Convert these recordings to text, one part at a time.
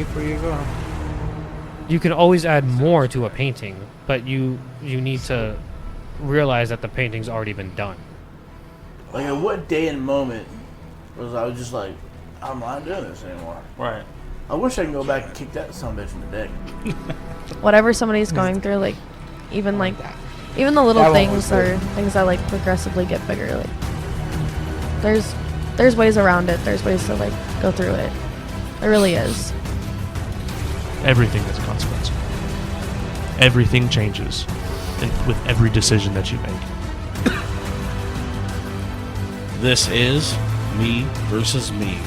before you go. You can always add more to a painting, but you need to realize that the painting's already been done. Like, at what day and moment was I was just like, I'm not doing this anymore. Right. I wish I could go back and kick that sumbitch in the dick. Whatever somebody's going through, like, even the little things are things that like progressively get bigger. Like, there's ways around it. There's ways to like go through it. There really is. Everything has consequence. Everything changes with every decision that you make. This is me versus me.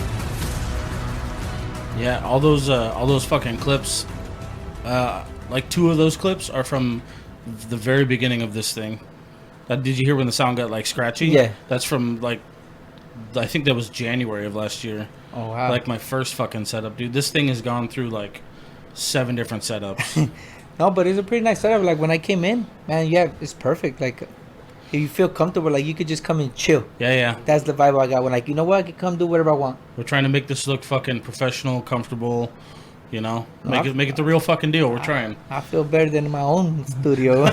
Yeah, all those fucking clips. Like 2 of those clips are from the very beginning of this thing. Did you hear when the sound got like scratchy? Yeah. That's from like, I think that was January of last year. Oh wow. Like my first fucking setup, dude. This thing has gone through like 7 different setups. No, but it's a pretty nice setup. Like when I came in, man, yeah, it's perfect. Like if you feel comfortable, like you could just come and chill. Yeah. That's the vibe I got. When like, you know what, I can come do whatever I want. We're trying to make this look fucking professional, comfortable. You know, make it the real fucking deal. We're trying. I feel better than my own studio.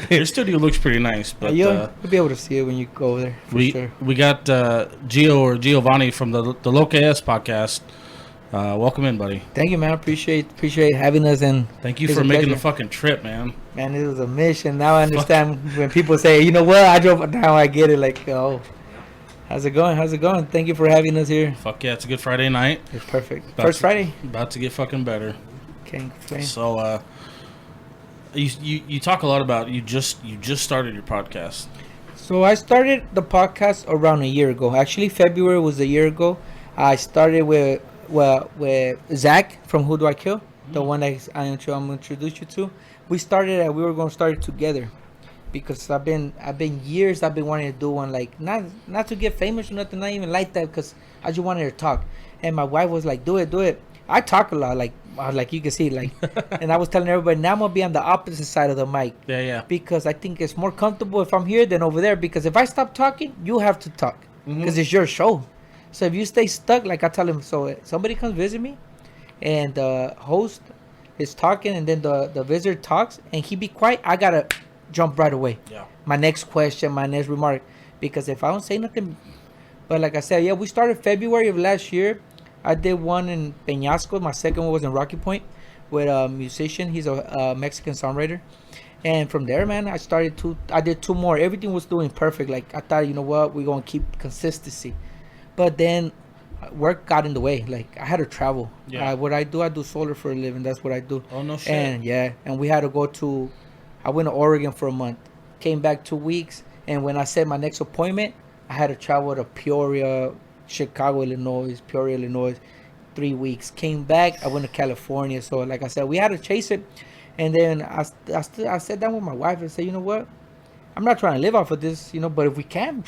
Your studio looks pretty nice, but you'll be able to see it when you go there. We got Gio or Giovanni from the Loke S podcast. Welcome in, buddy. Thank you, man. Appreciate having us, and thank you for making the fucking trip, man. Man, it was a mission. Now I understand when people say, you know what, I drove. Now I get it. Like, oh, how's it going? Thank you for having us here. Fuck yeah, it's a good Friday night. It's perfect. First Friday. About to get fucking better. Can't complain. So, you talk a lot about you just started your podcast. So I started the podcast around a year ago. Actually, February was a year ago. I started with Zach from Who Do I Kill, the one that I'm introduce you to. We were going to start it together, because I've been years I've been wanting to do one, like not to get famous or nothing, not even like that, because I just wanted to talk. And my wife was like, do it. I talk a lot, like you can see, like, and I was telling everybody, now I'm gonna be on the opposite side of the mic. Yeah. Because I think it's more comfortable if I'm here than over there, because if I stop talking, you have to talk, because it's your show. So if you stay stuck, like I tell him, so somebody comes visit me, and the host is talking, and then the visitor talks, and he be quiet, I gotta jump right away. Yeah. My next question, my next remark, because if I don't say nothing, but like I said, yeah, we started February of last year. I did one in Peñasco. My second one was in Rocky Point with a musician. He's a Mexican songwriter. And from there, man, I did 2 more. Everything was doing perfect. Like, I thought, you know what, we're going to keep consistency. But then work got in the way. Like, I had to travel. Yeah. What I do solar for a living. That's what I do. Oh, no shit. And we had to go I went to Oregon for a month. Came back 2 weeks. And when I set my next appointment, I had to travel to Peoria, Chicago, Illinois, 3 weeks. Came back, I went to California. So like I said, we had to chase it. And then I sat down with my wife and said, you know what, I'm not trying to live off of this, you know, but if we can,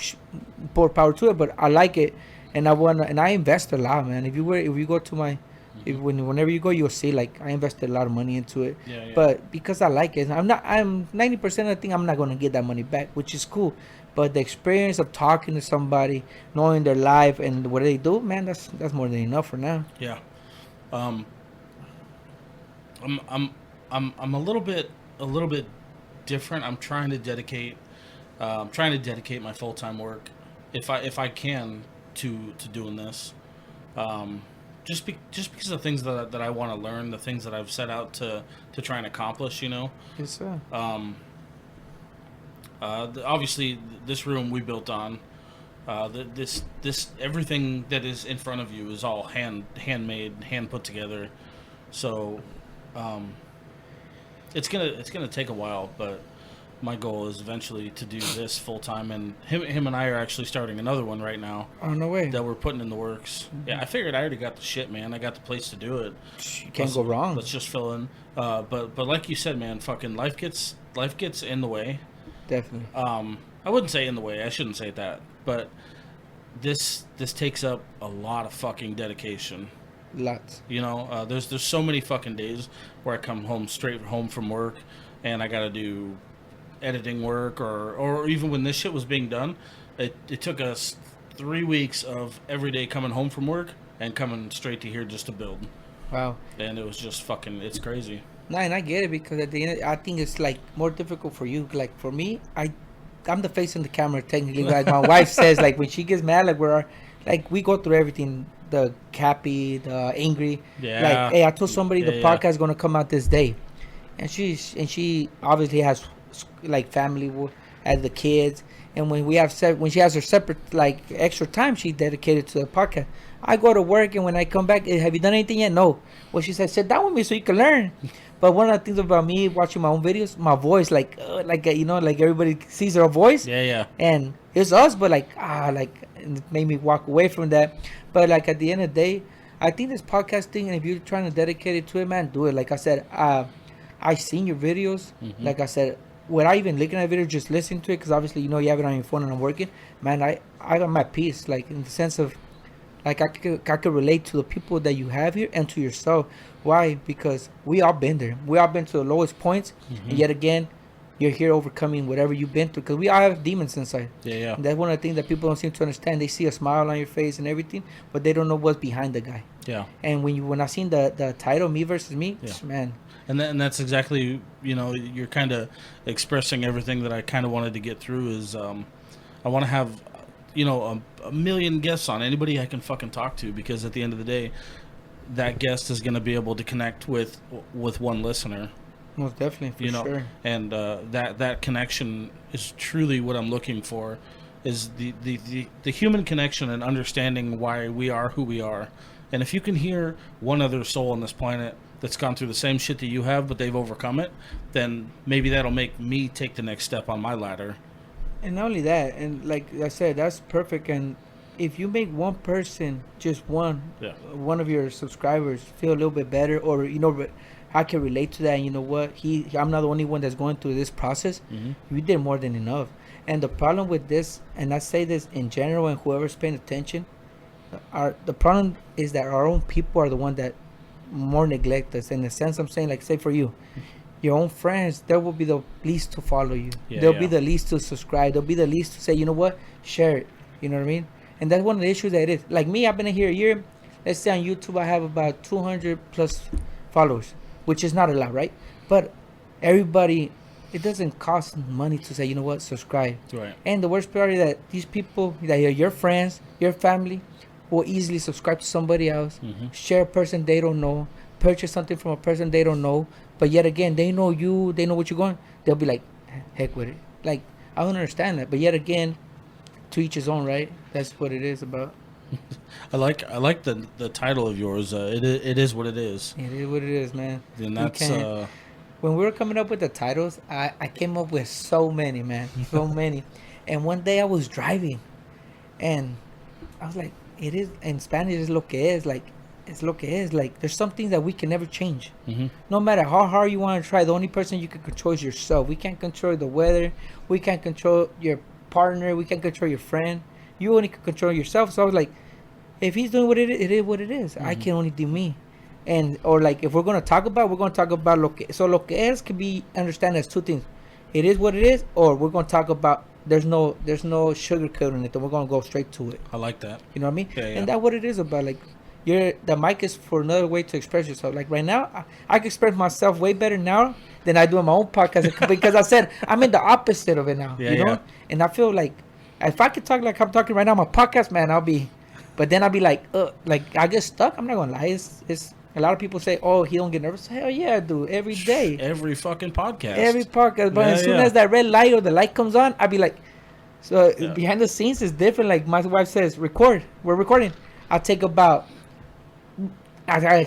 more power to it. But I like it, and I invest a lot, man. If you go to my, whenever you go, you'll see, like, I invested a lot of money into it. Yeah. But because I like it, I'm 90% of the thing I'm not gonna get that money back, which is cool. But the experience of talking to somebody, knowing their life and what they do, man, that's more than enough for now. Yeah. I'm a little bit different. I'm trying to dedicate my full-time work, if I can, to doing this. Just because of things that I want to learn, the things that I've set out to try and accomplish, you know. Yes, sir. Obviously, this room we built on. This everything that is in front of you is all handmade, hand put together. So, it's gonna take a while, but my goal is eventually to do this full time. And him and I are actually starting another one right now. Oh, no way. That we're putting in the works. Mm-hmm. Yeah, I figured I already got the shit, man. I got the place to do it. You can't go wrong. Let's just fill in. But like you said, man, fucking life gets in the way. Definitely. I wouldn't say in the way. I shouldn't say that. But this takes up a lot of fucking dedication. Lots. You know, there's so many fucking days where I come straight home from work, and I gotta do editing work, or even when this shit was being done, it took us 3 weeks of every day coming home from work and coming straight to here just to build. Wow. and it was just fucking. It's crazy. No, and I get it because at the end, I think it's like more difficult for you. Like for me, I'm the face in the camera technically. Like my wife says, like when she gets mad, like we go through everything, the happy, the angry. Yeah. Like, hey, I told somebody the Yeah. podcast is gonna come out this day, and she obviously has like family, has the kids, and when when she has her separate like extra time, she dedicated to the podcast. I go to work, and when I come back, have you done anything yet? No. Well, she said, sit down with me so you can learn. But one of the things about me watching my own videos, my voice, like like everybody sees their voice, Yeah. and it's us, but like it made me walk away from that. But like at the end of the day, I think this podcast thing, and if you're trying to dedicate it to it, man, do it. Like I said, I seen your videos. Mm-hmm. Like I said, without even looking at video, just listening to it, because obviously you have it on your phone and I'm working. Man, I got my peace, like in the sense of, like I could relate to the people that you have here and to yourself. Why? Because we all been there. We all been to the lowest points, and yet again, you're here overcoming whatever you've been through. Because we all have demons inside. Yeah. And that's one of the things that people don't seem to understand. They see a smile on your face and everything, but they don't know what's behind the guy. Yeah. And when I seen the title, Me Versus Me, Yeah. man. And that's exactly, you're kind of expressing everything that I kind of wanted to get through is I want to have, a million guests on, anybody I can fucking talk to, because at the end of the day, that guest is going to be able to connect with one listener. Most definitely, for sure. And that connection is truly what I'm looking for, is the human connection and understanding why we are who we are. And if you can hear one other soul on this planet that's gone through the same shit that you have, but they've overcome it, then maybe that'll make me take the next step on my ladder. And not only that, and like I said, that's perfect. And if you make one person, just one of your subscribers, feel a little bit better, or but I can relate to that. And you know what? I'm not the only one that's going through this process. Mm-hmm. You did more than enough. And the problem with this, and I say this in general, and whoever's paying attention, the problem is that our own people are the one that more neglect us. In the sense, I'm saying, like, say for you, your own friends, they will be the least to follow you. They'll be the least to subscribe. They'll be the least to say, you know what, share it. You know what I mean? And that's one of the issues that it is. Like me, I've been here a year. Let's say on YouTube, I have about 200 plus followers, which is not a lot, right? But everybody, it doesn't cost money to say, you know what, subscribe. Right. And the worst part is that these people, that are your friends, your family, will easily subscribe to somebody else, share a person they don't know, purchase something from a person they don't know, but yet again, they know you, they know what you're going. They'll be like, heck with it. Like, I don't understand that, but yet again, to each his own, right? That's what it is about. I like the title of yours. It is what it is. It is what it is, man. And that's when we were coming up with the titles, I came up with so many, man, so many. And one day I was driving, and I was like, it is in Spanish, es lo que es, like, it's lo que es. Like, there's some things that we can never change. No matter how hard you want to try, the only person you can control is yourself. We can't control the weather. We can't control your partner. We can't control your friend. You only can control yourself. So I was like, if he's doing what it is what it is. I can only do me. And, or like, if we're going to talk about lo que. So lo que es can be understood as two things. It is what it is, or we're going to talk about, there's no sugarcoating it, and we're going to go straight to it. I like that. You know what I mean? Yeah. And that's what it is about. Like, the mic is for another way to express yourself. Like right now, I can express myself way better now than I do in my own podcast because I said I'm in the opposite of it now. Yeah, you know? yeah. And I feel like if I could talk like I'm talking right now on my podcast, man, but then I'll be like I get stuck. I'm not gonna lie. It's a lot of people say, oh, he don't get nervous. Hell yeah, I do every day. Every fucking podcast. Every podcast. But Yeah, as soon as that red light or the light comes on, I'll be like, so behind the scenes is different. Like my wife says, record. We're recording. I take about.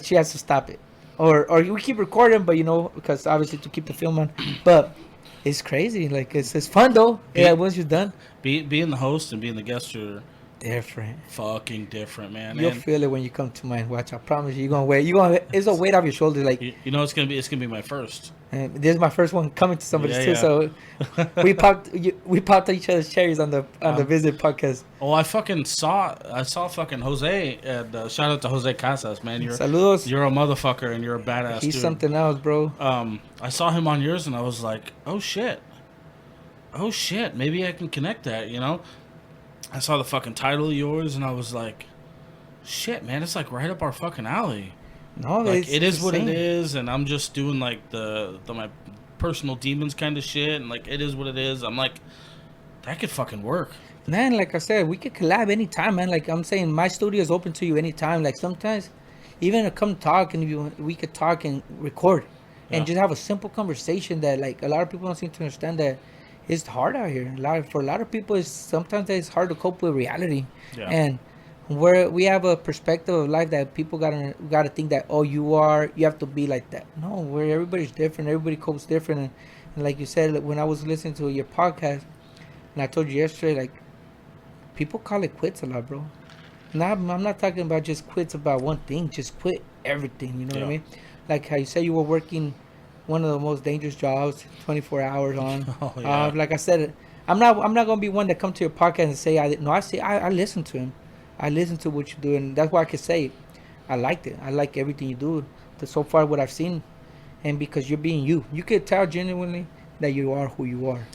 She has to stop it, or we keep recording, but because obviously to keep the film on. But it's crazy. Like it's fun though. Yeah, once you're done. Being the host and being the guest are different. Fucking different, man. You'll feel it when you come to mine. Watch, I promise you. You're gonna wait. It's a weight off your shoulders. Like it's gonna be my first. And this is my first one coming to somebody's too. Yeah. So we popped each other's cherries on the Visit podcast. Oh, I saw fucking Jose, and shout out to Jose Casas, man. Saludos. You're a motherfucker and you're a badass. He's dude. something else, bro. I saw him on yours and I was like, oh shit, maybe I can connect that. I saw the fucking title of yours and I was like, shit, man, it's like right up our fucking alley. No, Like it's it is the what same. it is, and I'm just doing like the my personal demons kind of shit, and like it is what it is. I'm like, that could fucking work. Man, like I said, we could collab anytime, man. Like I'm saying, my studio is open to you anytime. Like sometimes, even to come talk and we could talk and record, and Yeah. just have a simple conversation that like a lot of people don't seem to understand that it's hard out here. For a lot of people, it's sometimes it's hard to cope with reality, Yeah. and we have a perspective of life that people gotta think that you have to be like that. No, where everybody's different, everybody copes different, and like you said, like, when I was listening to your podcast, and I told you yesterday, like people call it quits a lot, bro. Now I'm not talking about just quits about one thing. Just quit everything. You know what I Yeah. mean? Like how you say you were working one of the most dangerous jobs, 24 hours on. Oh yeah. Like I said, I'm not gonna be one that come to your podcast and say I listen to him. I listen to what you do, and that's why I can say I liked it. I like everything you do. So far, what I've seen, and because you're being you, you could tell genuinely that you are who you are.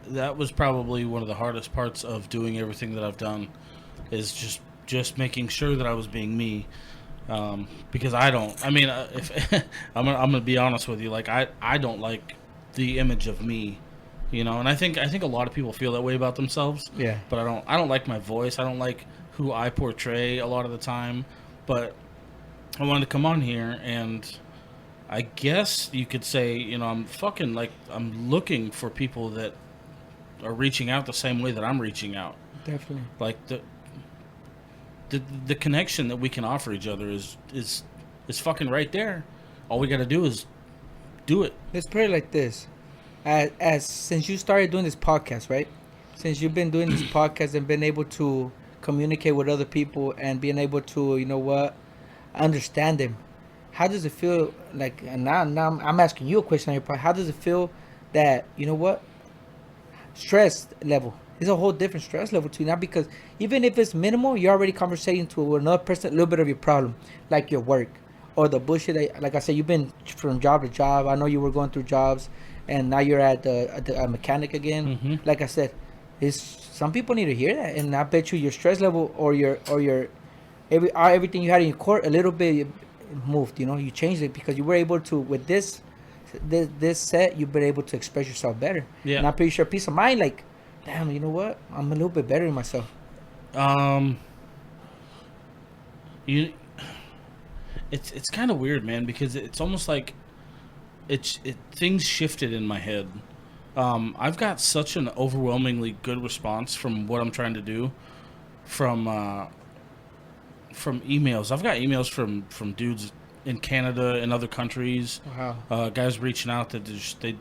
That was probably one of the hardest parts of doing everything that I've done, is just making sure that I was being me. Because I don't. I mean, if I'm gonna be honest with you, like I don't like the image of me, you know. And I think a lot of people feel that way about themselves. Yeah. But I don't like my voice. I don't like who I portray a lot of the time. But I wanted to come on here, and I guess you could say, you know, I'm looking for people that are reaching out the same way that I'm reaching out. Definitely. Like the connection that we can offer each other is fucking right there. All we got to do is do it. Let's put it like this: as since you started doing this podcast, right? Since you've been doing this podcast and been able to communicate with other people and being able to, understand them, how does it feel? Like, and now I'm asking you a question on your part. How does it feel that stress level? It's a whole different stress level too now, because even if it's minimal, you're already conversating to another person a little bit of your problem, like your work or the bullshit. Like I said, you've been from job to job. I know you were going through jobs, and now you're at a mechanic again. Mhm. Like I said, some people need to hear that, and I bet you your stress level or your everything you had in your court a little bit moved. You changed it because you were able to, with this set, you've been able to express yourself better. Yeah. And I'm pretty sure peace of mind, like, damn, you know what? I'm a little bit better in myself. It's kind of weird, man, because it's almost like things shifted in my head. I've got such an overwhelmingly good response from what I'm trying to do, from emails. I've got emails from dudes in Canada and other countries. Wow. Guys reaching out that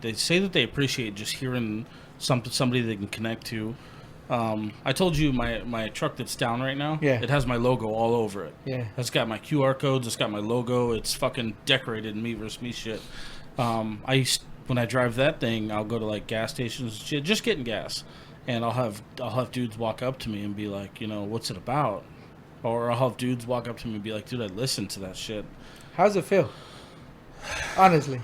they say that they appreciate just hearing somebody they can connect to. I told you my truck that's down right now. Yeah. It has my logo all over it. Yeah. It's got my QR codes. It's got my logo. It's fucking decorated in me versus me shit. When I drive that thing, I'll go to like gas stations and shit, just getting gas, and I'll have dudes walk up to me and be like, what's it about? Or I'll have dudes walk up to me and be like, dude, I listened to that shit. How's it feel? Honestly.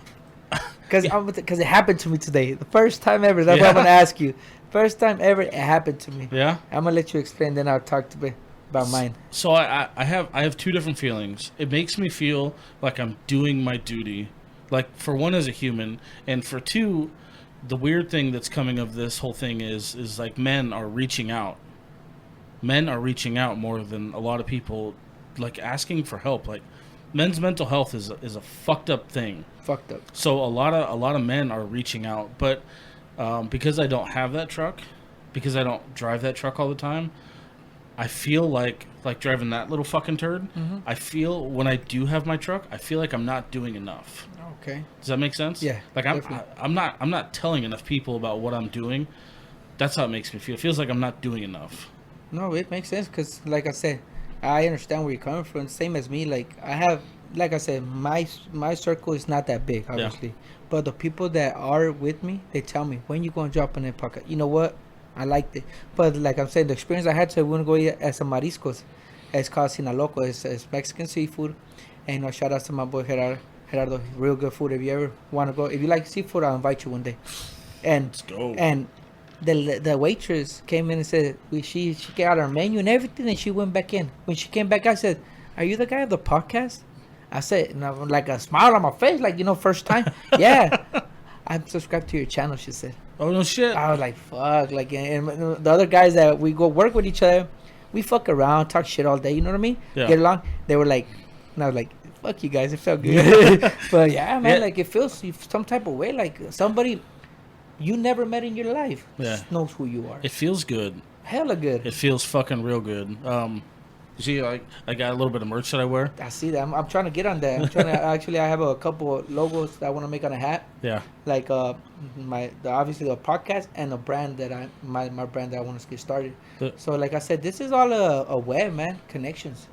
Because it happened to me today. The first time ever. That's what I'm going to ask you. First time ever it happened to me. Yeah? I'm going to let you explain, then I'll talk about mine. So I have two different feelings. It makes me feel like I'm doing my duty. Like, for one, as a human, and for two, the weird thing that's coming of this whole thing is like men are reaching out. Men are reaching out more than a lot of people, like, asking for help. Like, men's mental health is a fucked up thing. Fucked up. So a lot of men are reaching out, but because I don't have that truck, because I don't drive that truck all the time, I feel like driving that little fucking turd. Mm-hmm. I feel when I do have my truck, I feel like I'm not doing enough. Okay. Does that make sense? Yeah, Like I'm not telling enough people about what I'm doing. That's how it makes me feel. It feels like I'm not doing enough. No, it makes sense because, like I said, I understand where you're coming from. Same as me. Like, I have, like I said, my circle is not that big, obviously. Yeah. But the people that are with me, they tell me, when you going to drop in the pocket? You know what? I liked it. But like I'm saying, the experience I had, so we want to go eat at some mariscos. It's called Sinaloco. It's Mexican seafood. And shout out to my boy Gerardo. Real good food. If you ever want to go, if you like seafood, I'll invite you one day. And let's go. And the waitress came in and said she got our menu and everything, and she went back in. When she came back, I said, "Are you the guy of the podcast?" I said, and I'm like a smile on my face, like, first time. Yeah. I'm subscribed to your channel, she said. Oh, no shit. I was like, fuck. Like, and the other guys that we go work with each other, we fuck around, talk shit all day, you know what I mean? Yeah. Get along. They were like, and I was like, fuck you guys, it felt good. But yeah, man, Yeah. like, it feels some type of way, like somebody you never met in your life knows who you are. It feels good. Hella good. It feels fucking real good. You see, I got a little bit of merch that I wear. I see that. I'm trying to get on that. I'm trying to actually. I have a couple of logos that I want to make on a hat. Yeah. Like obviously the podcast and a brand that my brand that I want to get started. So like I said, this is all a web, man. Connections.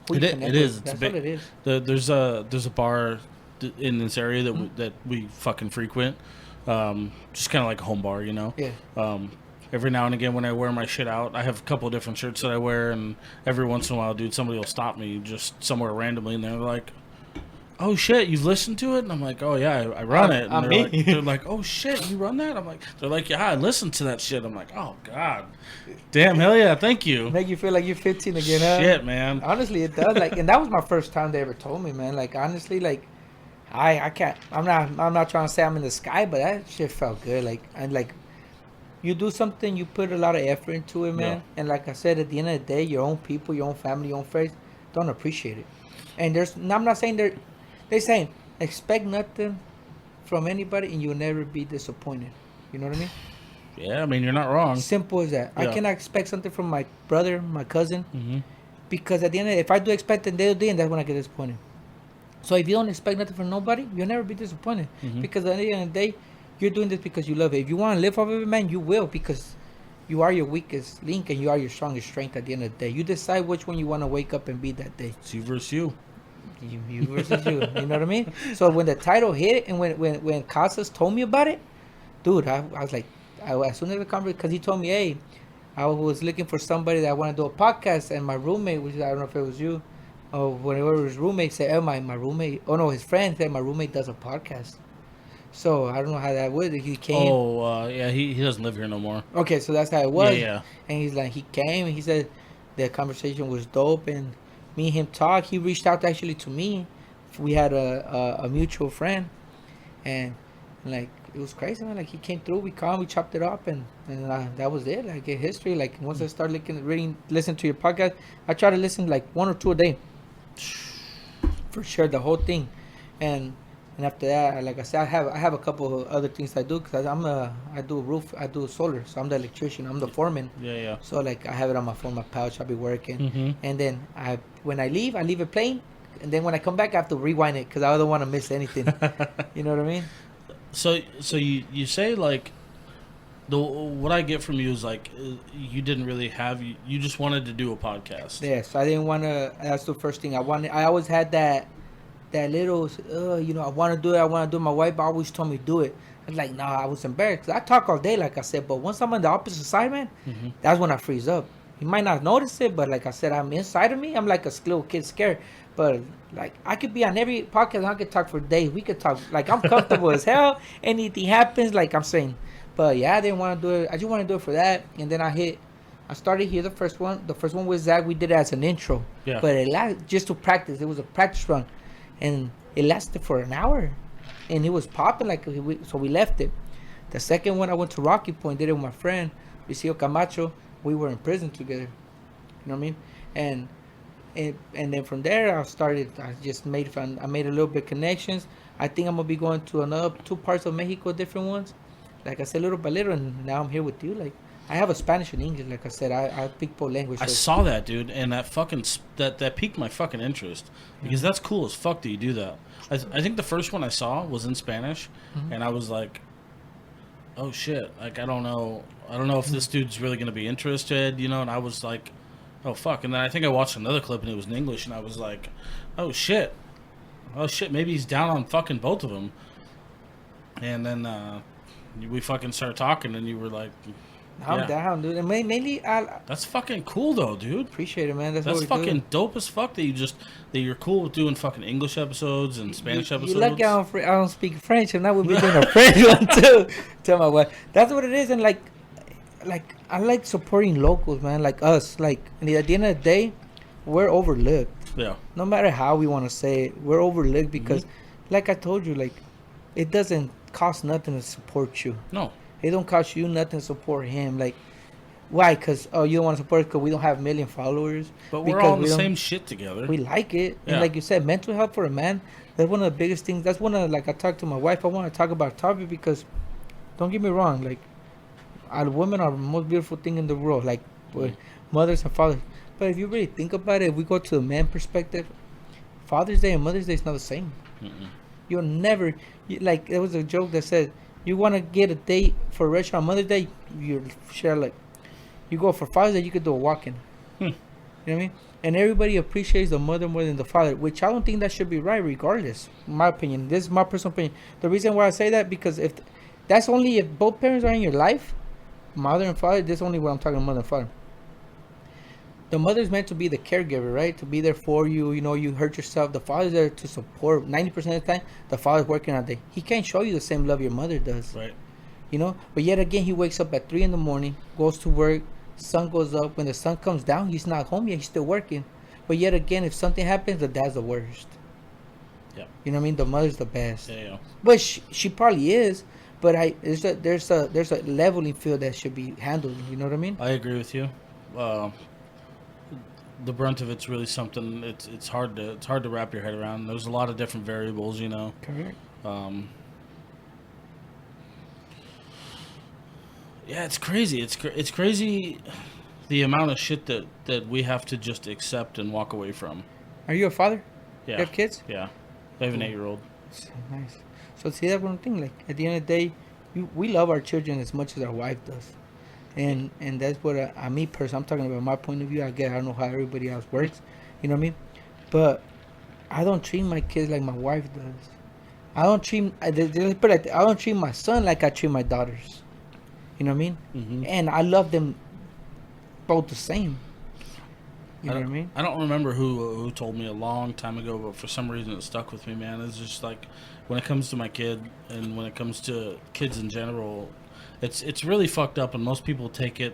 Who you connect It is. with. It's That's a all it is. There's a bar in this area that we fucking frequent. Just kind of like a home bar, you know. Yeah. Every now and again when I wear my shit out, I have a couple of different shirts that I wear, and every once in a while, dude, somebody will stop me just somewhere randomly, and they're like, "Oh shit, you've listened to it?" And I'm like, "Oh yeah, I run it." And they're like, "Oh shit, you run that?" I'm like, they're like, "Yeah, I listened to that shit." I'm like, "Oh god, damn, hell yeah, thank you." Make you feel like you're 15 again, huh? Shit, man. Honestly, it does. Like, and that was my first time they ever told me, man. Like, honestly, like, I can't. I'm not trying to say I'm in the sky, but that shit felt good. Like, and like, you do something, you put a lot of effort into it, man. Yeah. And like I said, at the end of the day, your own people, your own family, your own friends don't appreciate it. And I'm not saying they're saying expect nothing from anybody, and you'll never be disappointed. You know what I mean? Yeah, I mean, you're not wrong. Simple as that. I Yeah. cannot expect something from my brother, my cousin, Mm-hmm. because at the end of if I do expect it, they'll do, and that's when I get disappointed. So if you don't expect nothing from nobody, you'll never be disappointed. Mhm. Because at the end of the day, you're doing this because you love it. If you want to live off of it, man, you will, because you are your weakest link and you are your strongest strength at the end of the day. You decide which one you want to wake up and be that day. It's you versus you. You versus you. You know what I mean? So when the title hit and when Casas told me about it, dude, I was like, as soon as the conversation, because he told me, hey, I was looking for somebody that want to do a podcast, and my roommate, which I don't know if it was you, or whenever his roommate said, oh, my roommate, oh no, his friend said my roommate does a podcast. So I don't know how that would. He came. Oh, yeah, he doesn't live here no more. Okay, so that's how it was. Yeah. And he's like, he came and he said the conversation was dope, and me and him talked. He reached out actually to me. We had a mutual friend, and like it was crazy, man. Like he came through, we called, we chopped it up, and that was it. Like in history. Like once I started listening to your podcast, I try to listen like 1 or 2 a day, for sure, the whole thing, and after that, like I said, I have a couple of other things I do, because I do solar, so I'm the electrician, I'm the foreman. Yeah. So like I have it on my phone, my pouch, I'll be working, Mhm. and then when I leave it playing, and then when I come back, I have to rewind it because I don't want to miss anything. You know what I mean? So you say like, what I get from you is like you didn't really have you just wanted to do a podcast. Yeah. So I didn't want to. That's the first thing I wanted. I always had that little, I want to do it. I want to do it. My wife always told me do it. I was like, nah, I was embarrassed. 'Cause I talk all day, like I said, but once I'm on the opposite side, man, that's when I freeze up. You might not notice it, but like I said, I'm inside of me. I'm like a little kid scared. But like I could be on every podcast. I could talk for days. We could talk. Like I'm comfortable as hell. Anything happens, like I'm saying. But yeah, I didn't want to do it. I just want to do it for that. And then I started here the first one. The first one with Zach, we did it as an intro. Yeah. But it just to practice. It was a practice run, and it lasted for an hour, and it was popping. Like so we left it. The second one, I went to Rocky Point. Did it with my friend Lucio Camacho. We were in prison together. You know what I mean? And then from there, I made a little bit connections. I think I'm gonna be going to another 2 parts of Mexico, different ones. Like I said, little by little, and now I'm here with you. Like I have a Spanish and English. Like I said, I speak both languages. I saw that, dude, and that fucking that piqued my fucking interest because that's cool as fuck that you do that. I think the first one I saw was in Spanish, and I was like, oh shit, like I don't know if this dude's really gonna be interested, and I was like, oh fuck, and then I think I watched another clip and it was in English, and I was like, oh shit, maybe he's down on fucking both of them, and then we fucking started talking, and you were like, I'm yeah. down, dude. And mainly, I That's fucking cool though, dude. appreciate it, man. That's That's what we're fucking doing. dope as fuck that you're cool with doing fucking English episodes and Spanish episodes. You lucky I don't speak French, and I would be doing a French one too. Tell my wife. That's what it is, and like I like supporting locals, man. Like us. Like at the end of the day, we're overlooked. Yeah. No matter how we want to say it, we're overlooked because, like I told you, like it doesn't cost nothing to support you. No. It don't cost you nothing to support him. Like, why? Because you don't want to support us because we don't have 1 million followers. But we're Because all in we the don't- same shit together. We like it, Yeah. and like you said, mental health for a man. That's one of the biggest things. That's one of like I talked to my wife. I want to talk about topic because, don't get me wrong, like, our women are the most beautiful thing in the world. Like, mothers and fathers. But if you really think about it, if we go to the man perspective, Father's Day and Mother's Day is not the same. You'll never like. There was a joke that said, "You want to get a date for a restaurant on Mother's Day, you share like, you go for Father's Day, you could do a walk-in." You know what I mean? And everybody appreciates the mother more than the father, which I don't think that should be right, regardless. In my opinion, this is my personal opinion. The reason why I say that because if that's only if both parents are in your life, mother and father. This is only what I'm talking about, mother and father. The mother's meant to be the caregiver, right? To be there for you. You know, you hurt yourself. The father's there to support. 90% of the time, the father's working all day. He can't show you the same love your mother does. Right. You know, but yet again, he wakes up at 3 in the morning, goes to work. Sun goes up. When the sun comes down, he's not home yet. He's still working. But yet again, if something happens, the dad's the worst. Yeah. You know what I mean? The mother's the best. Yeah. But she probably is. But there's a leveling field that should be handled. You know what I mean? I agree with you. The brunt of it's really something. It's hard to wrap your head around. There's a lot of different variables, you know. Correct. Yeah, it's crazy. It's crazy the amount of shit that we have to just accept and walk away from. Are you a father? Yeah. You have kids? Yeah. I have an 8-year-old. Nice. So see, that's one thing. Like at the end of the day, we love our children as much as our wife does, and that's what me personally. I'm talking about my point of view. I don't know how everybody else works. You know what I mean? But I don't treat my kids like my wife does. I don't treat I don't treat my son like I treat my daughters. You know what I mean? Mm-hmm. And I love them both the same. You know what I mean? I don't remember who told me a long time ago, but for some reason it stuck with me, man. It's just like when it comes to my kid and when it comes to kids in general, it's really fucked up, and most people take it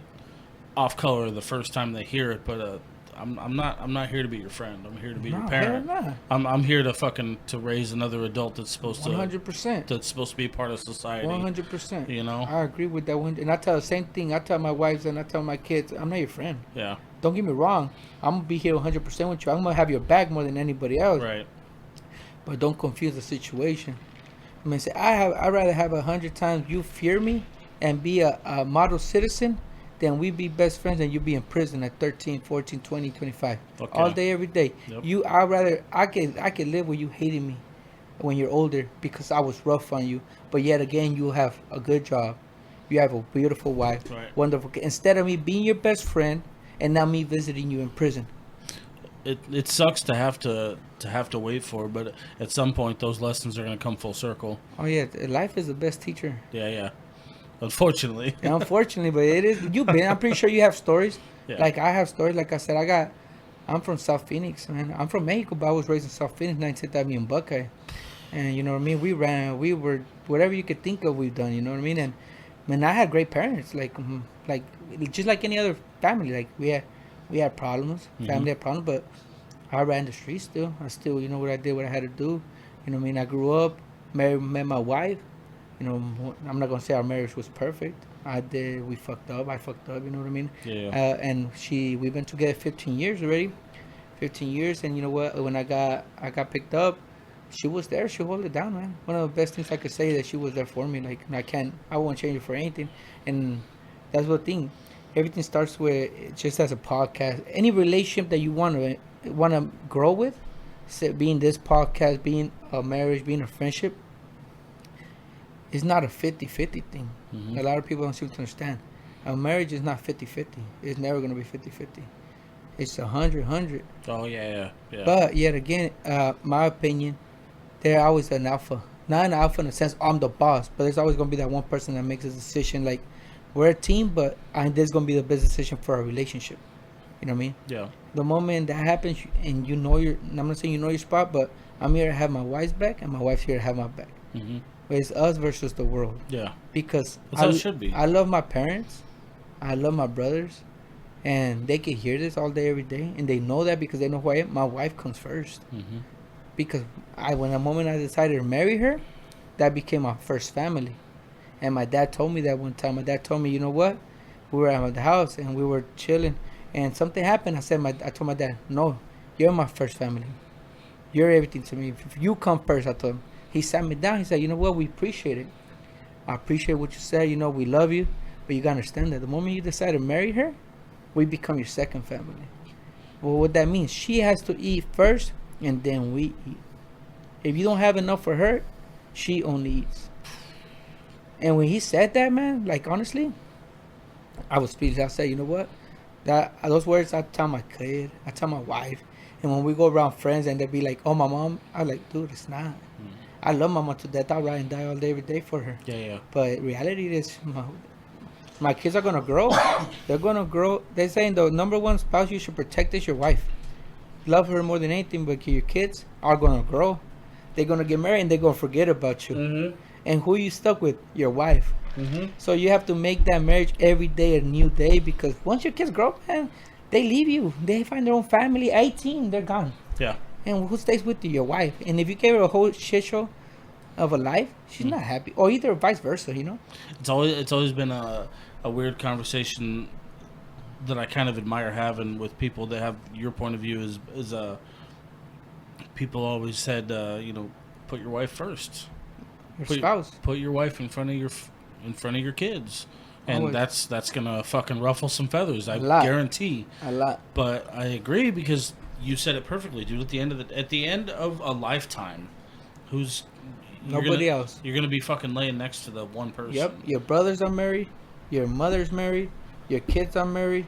off color the first time they hear it. But I'm not here to be your friend. I'm here to be your parent. Hell I'm here to raise another adult that's supposed to 100%. that's supposed to be part of society. 100%. You know? I agree with that one. And I tell the same thing. I tell my wives and I tell my kids, I'm not your friend. Yeah. Don't get me wrong. I'm going to be here 100% with you. I'm going to have your back more than anybody else. Right. But don't confuse the situation. I mean, say, I'd rather have 100 times you fear me and be a model citizen than we be best friends and you be in prison at 13, 14, 20, 25. Okay. All day, every day. Yep. I can live with you hating me when you're older because I was rough on you. But yet again, you have a good job. You have a beautiful wife. Right. Wonderful. Instead of me being your best friend and now me visiting you in prison. It sucks to have to wait for, but at some point those lessons are going to come full circle. Oh yeah, life is the best teacher. Yeah. Unfortunately. Yeah, unfortunately, but it is. I'm pretty sure you have stories. Yeah. Like I have stories. Like I said, I'm from South Phoenix, man. I'm from Mexico, but I was raised in South Phoenix, 19th Avenue in Buckeye. And you know what I mean? We were, whatever you could think of, we've done, you know what I mean? And man, I had great parents, like just like any other family. Like we had problems, family had problems, but I ran the streets still. I still, you know what I did, what I had to do. You know what I mean? I grew up, met my wife. You know, I'm not gonna say our marriage was perfect. We fucked up. I fucked up. You know what I mean? Yeah. And we've been together 15 years already. 15 years, and you know what? When I got picked up, she was there. She held it down, man. One of the best things I could say that she was there for me. Like I won't change it for anything. And that's the thing. Everything starts with just as a podcast. Any relationship that you want to grow with, being this podcast, being a marriage, being a friendship. It's not a 50-50 thing. A lot of people don't seem to understand. A marriage is not 50-50. It's never going to be 50-50. It's 100-100. Oh, yeah. But yet again, my opinion, they're always an alpha. Not an alpha in the sense I'm the boss, but there's always going to be that one person that makes a decision. Like, we're a team, but there's going to be the best decision for our relationship. You know what I mean? Yeah. The moment that happens and you know I'm not saying you know your spot, but I'm here to have my wife's back and my wife's here to have my back. Mm-hmm. It's us versus the world. Yeah. Because That's how it should be. I love my parents. I love my brothers. and they can hear this all day, every day, and they know that because they know who I am. My wife comes first, because when the moment I decided to marry her, that became my first family. And my dad told me that one time. My dad told me, you know what? We were at the house and we were chilling, and something happened. I told my dad, no, you're my first family. You're everything to me. If you come first, I told him. He sat me down. He said, you know what? We appreciate it. I appreciate what you said. You know, we love you, but you gotta understand that the moment you decide to marry her, we become your second family. Well, what that means, she has to eat first, and then we eat. If you don't have enough for her, she only eats. And when he said that, man, like honestly, I was speechless. I said, you know what? Those words I tell my kid, I tell my wife, and when we go around friends and they be like, "Oh, my mom," I'm like, "Dude, it's not. I love my mom to death. I'll ride and die all day, every day for her." Yeah. But reality is, my kids are gonna grow. They're gonna grow. They're saying the number one spouse you should protect is your wife. Love her more than anything, but your kids are gonna grow. They're gonna get married and they're gonna forget about you. And who you stuck with? Your wife. So you have to make that marriage every day a new day, because once your kids grow, man, they leave you. They find their own family. 18, they're gone. Yeah. And who stays with you? Your wife. And if you gave her a whole shit show of a life, she's not happy. Or either vice versa, you know? It's always been a weird conversation that I kind of admire having with people that have your point of view. Is people always said, put your wife first. Your spouse. Put your wife in front of your kids, and Always. that's gonna fucking ruffle some feathers. I lot. guarantee. A lot. But I agree, because you said it perfectly, dude. At the end of a lifetime, Nobody else. You're gonna be fucking laying next to the one person. Yep. Your brothers are married. Your mother's married. Your kids are married.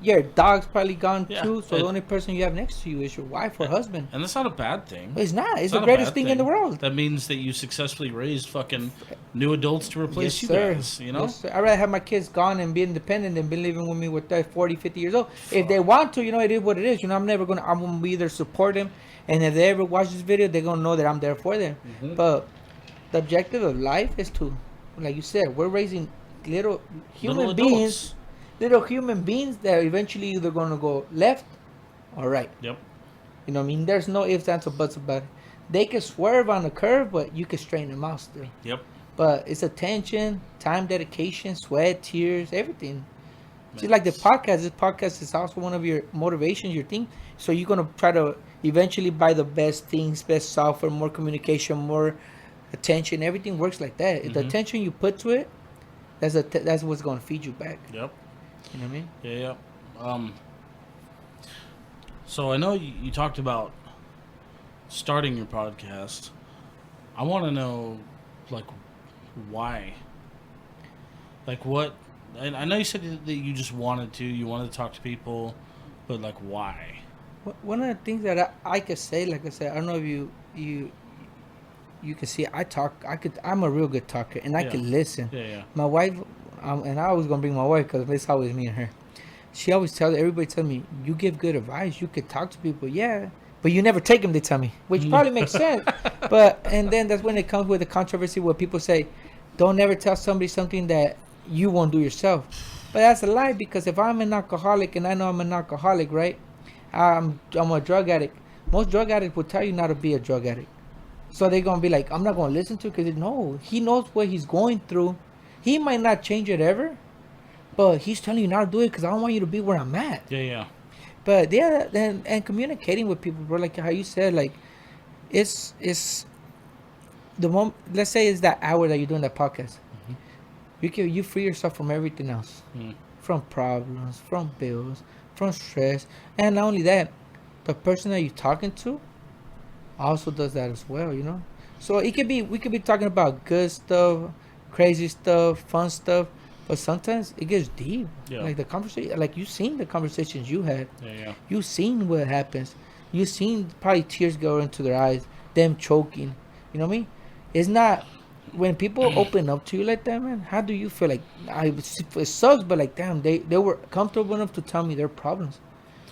Your dog's probably gone too. So the only person you have next to you is your wife or husband. And that's not a bad thing. It's not. It's the not a greatest bad thing in the world. That means that you successfully raised fucking new adults to replace Yes, you sir. guys. You know? Yes, sir. I'd rather have my kids gone and be independent than be living with me with 40, 50 years old. If they want to, it is what it is. I'm gonna be there to support them. And if they ever watch this video, they're gonna know that I'm there for them. But the objective of life is to, like you said, we're raising little human beings. Little human beings that are eventually either gonna go left or right. Yep. You know what I mean? There's no ifs, ands, or buts about it. They can swerve on the curve, but you can straighten them out still. Yep. But it's attention, time, dedication, sweat, tears, everything. See, like the podcast. This podcast is also one of your motivations, your thing. So you're gonna try to eventually buy the best things, best software, more communication, more attention. Everything works like that. If the attention you put to it, that's what's gonna feed you back. Yep. You know what I mean? Yeah. So I know you talked about starting your podcast. I want to know, like, why? Like, what? And I know you said that you just wanted to talk to people, but like, why? One of the things that I could say, like I said, I don't know if you can see, I'm a real good talker, and I can listen. Yeah. My wife, and I always gonna bring my wife because it's always me and her. She always everybody tell me, you give good advice, you could talk to people, yeah, but you never take them. They tell me, which probably makes sense. And then that's when it comes with the controversy where people say, don't ever tell somebody something that you won't do yourself. But that's a lie, because if I'm an alcoholic and I know I'm an alcoholic, right? I'm a drug addict. Most drug addicts will tell you not to be a drug addict. So they're gonna be like, I'm not gonna listen to it, because no, he knows what he's going through. He might not change it ever, but he's telling you not to do it because I don't want you to be where I'm at. Yeah. But yeah, and communicating with people, bro, like how you said, like it's the moment. Let's say it's that hour that you're doing that podcast. You free yourself from everything else, from problems, from bills, from stress, and not only that, the person that you're talking to also does that as well. So we could be talking about good stuff, crazy stuff, fun stuff, but sometimes it gets deep. Yeah. Like the conversation, like you seen the conversations you had. Yeah. You seen what happens. You seen probably tears go into their eyes, them choking. You know what I mean? It's not when people open up to you like that, man. How do you feel? Like it sucks, but like damn, they were comfortable enough to tell me their problems.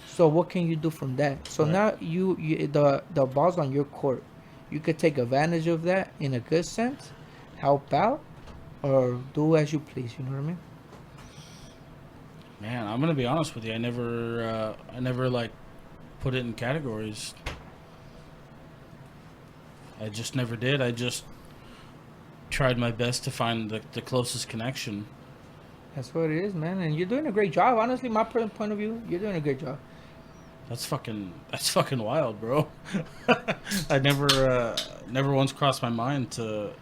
So what can you do from that? So now you the ball's on your court. You could take advantage of that in a good sense, help out, or do as you please. You know what I mean? Man, I'm gonna be honest with you. I never like put it in categories. I just never did. I just tried my best to find the closest connection. That's what it is, man. And you're doing a great job. Honestly, my personal point of view, you're doing a great job. That's fucking wild, bro. I never once crossed my mind to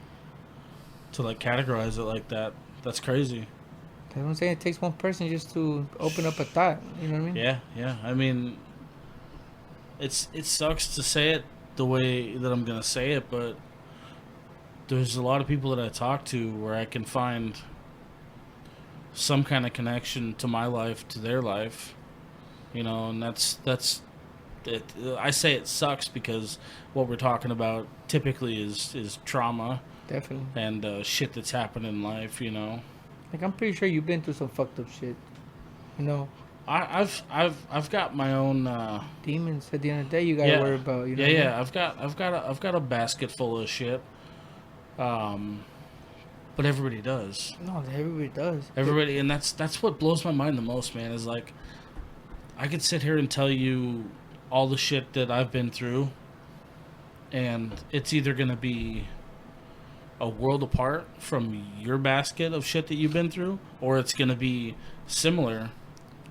like categorize it like that. That's crazy. That's what I'm saying. It takes one person just to open up a thought. You know what I mean? Yeah. I mean, it sucks to say it the way that I'm gonna say it, but there's a lot of people that I talk to where I can find some kind of connection to my life, to their life, and that's it. I say it sucks because what we're talking about typically is trauma Definitely. and shit that's happened in life. Like, I'm pretty sure you've been through some fucked up shit. You know, I've got my own demons. At the end of the day, you gotta worry about. You know. Yeah. I've got a basket full of shit. But everybody does. No, everybody does. Everybody, and that's what blows my mind the most, man. Is like, I could sit here and tell you all the shit that I've been through, and it's either gonna be a world apart from your basket of shit that you've been through, or it's gonna be similar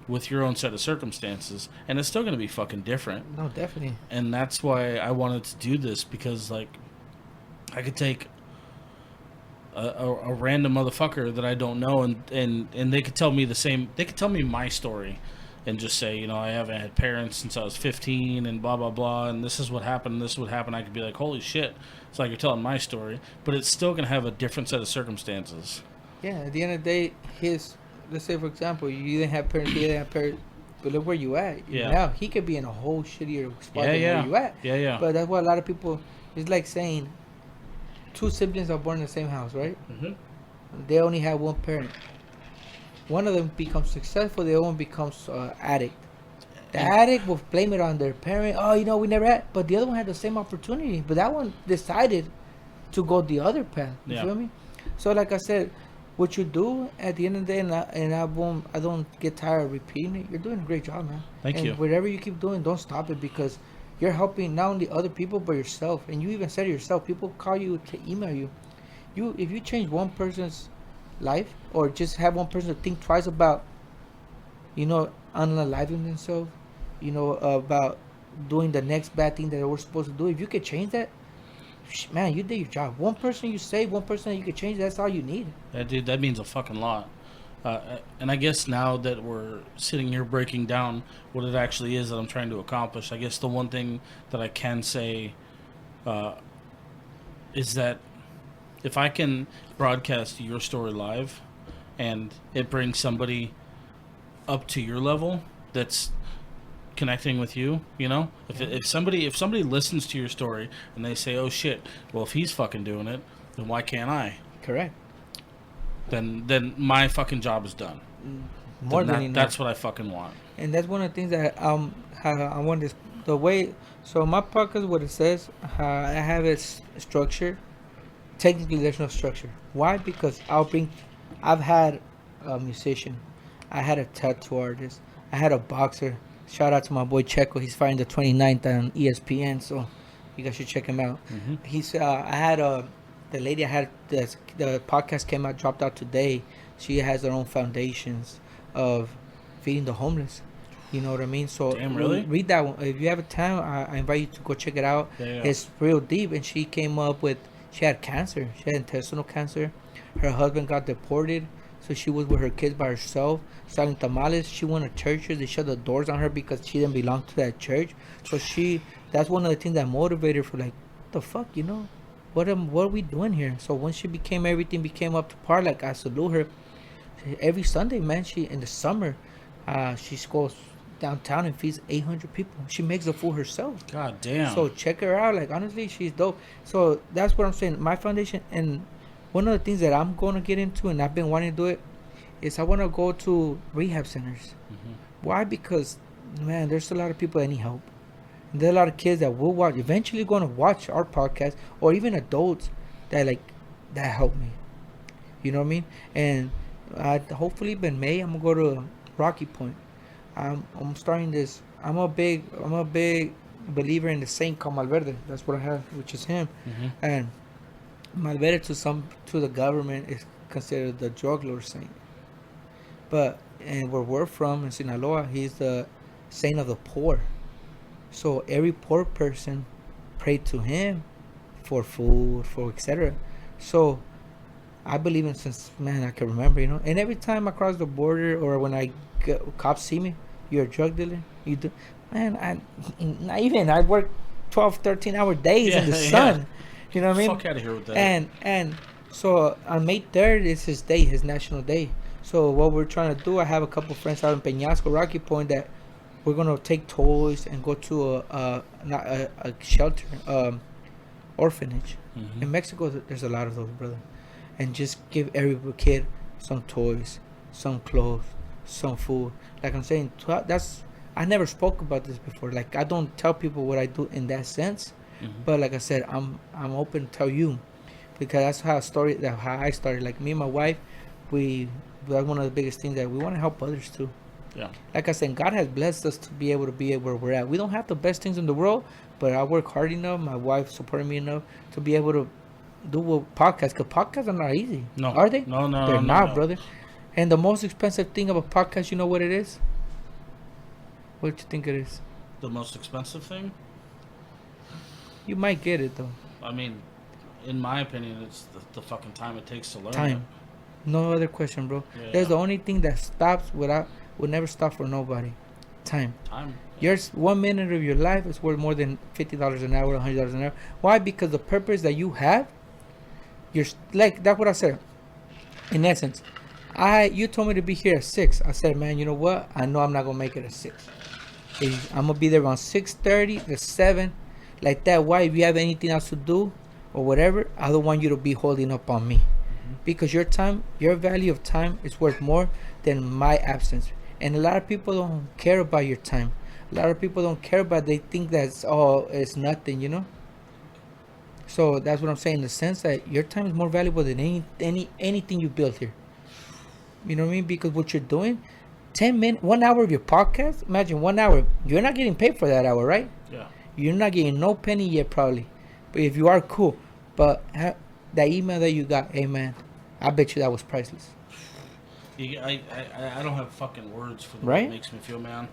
with your own set of circumstances, and it's still gonna be fucking different. No, definitely. And that's why I wanted to do this, because like, I could take a random motherfucker that I don't know, and they could tell me the same. They could tell me my story, and just say, I haven't had parents since I was 15, and blah blah blah, and this is what happened. This is what happened. I could be like, holy shit! It's like you're telling my story, but it's still gonna have a different set of circumstances. Yeah. At the end of the day, let's say for example, you didn't have parents, he didn't have parents, but look where you at. Yeah. Now he could be in a whole shittier spot than Yeah. where you at. Yeah. But that's what a lot of people. It's like saying, two siblings are born in the same house, right? Mm-hmm. They only have one parent. One of them becomes successful, the other one becomes addict. The addict will blame it on their parent. Oh, we never had. But the other one had the same opportunity. But that one decided to go the other path. You feel me? So, like I said, what you do at the end of the day, and I don't get tired of repeating it. You're doing a great job, man. Thank you. Whatever you keep doing, don't stop it, because you're helping not only other people but yourself. And you even said it yourself. People call you to email you. If you change one person's life, or just have one person think twice about, unaliving themselves, about doing the next bad thing that they were supposed to do. If you could change that, man, you did your job. One person you save, one person that you could change, that's all you need. Yeah, dude, that means a fucking lot. And I guess now that we're sitting here breaking down what it actually is that I'm trying to accomplish, I guess the one thing that I can say is that if I can broadcast your story live and it brings somebody up to your level that's connecting with you, if somebody listens to your story and they say, oh shit, well, if he's fucking doing it, then why can't I? Correct. Then my fucking job is done. More than enough. That's what I fucking want. And that's one of the things that I want this the way. So my podcast, what it says, I have it structured. Technically, there's no structure. Why? Because I've had a musician, I had a tattoo artist, I had a boxer. Shout out to my boy Checo. He's fighting the 29th on ESPN, so you guys should check him out. Mm-hmm. He's I had the lady I had the podcast came out, dropped out today. She has her own foundations of feeding the homeless. You know what I mean? So damn, really? Read that one if you have a time. I invite you to go check it out. Yeah. It's real deep, and she came up with. She had cancer. She had intestinal cancer. Her husband got deported, so she was with her kids by herself, selling tamales. She went to churches. They shut the doors on her because she didn't belong to that church. So that's one of the things that motivated her for, like, what the fuck, what are we doing here? So once everything became up to par, like, I salute her. Every Sunday, man, in the summer, she goes downtown and feeds 800 people. She makes the food herself. God damn. So check her out. Like, honestly, she's dope. So that's what I'm saying. My foundation, and one of the things that I'm going to get into, and I've been wanting to do it, is I want to go to rehab centers. Mm-hmm. Why? Because, man, there's a lot of people that need help. And there are a lot of kids that will watch, eventually going to watch our podcast, or even adults that help me. You know what I mean? And hopefully in May, I'm going to go to Rocky Point. I'm starting this. I'm a big believer in the saint called Malverde. That's what I have, which is him. Mm-hmm. And Malverde to the government is considered the drug lord saint. But and where we're from in Sinaloa, he's the saint of the poor. So every poor person prayed to him for food, for etc. So I believe in since man I can remember, you know. And every time I cross the border or when cops see me, you're a drug dealer. You do, man. I work 12, 13-hour days in the sun. You know what I mean? Fuck out of here with that. And so on May 3rd is his day, his national day. So what we're trying to do, I have a couple friends out in Peñasco, Rocky Point, that we're gonna take toys and go to a shelter, orphanage. Mm-hmm. In Mexico, there's a lot of those, brother, and just give every kid some toys, some clothes, some food. Like I'm saying, that's I never spoke about this before. Like I don't tell people what I do in that sense, but like I said, I'm open to tell you, because that's how I started. Like me and my wife, that's one of the biggest things that we want to help others too. Yeah. Like I said, God has blessed us to be able to be where we're at. We don't have the best things in the world, but I work hard enough. My wife supported me enough to be able to do a podcast. Because podcasts are not easy. No. Are they? No, They're not, no. brother. And the most expensive thing of a podcast, you know what it is? What do you think it is? The most expensive thing? You might get it, though. I mean, in my opinion, it's the fucking time it takes to learn Time. No other question, bro. Yeah. There's the only thing that stops will never stop for nobody. Time. it. Time. Yours 1 minute of your life is worth more than $50 an hour, $100 an hour. Why? Because the purpose that you have, like that's what I said. In essence, you told me to be here at 6. I said, man, you know what? I know I'm not gonna make it at 6. I'm gonna be there around 6:30 to 7, like that. Why? If you have anything else to do or whatever, I don't want you to be holding up on me, because your time, your value of time, is worth more than my absence. And a lot of people don't care about your time. A lot of people don't care about. They think that's it's nothing, you know. So that's what I'm saying, in the sense that your time is more valuable than anything you built here. You know what I mean? Because what you're doing, 10 minutes, 1 hour of your podcast. Imagine 1 hour. You're not getting paid for that hour, right? Yeah. You're not getting no penny yet, probably. But if you are, cool. But that email that you got, hey man, I bet you that was priceless. I don't have fucking words for the Right? way it makes me feel, man.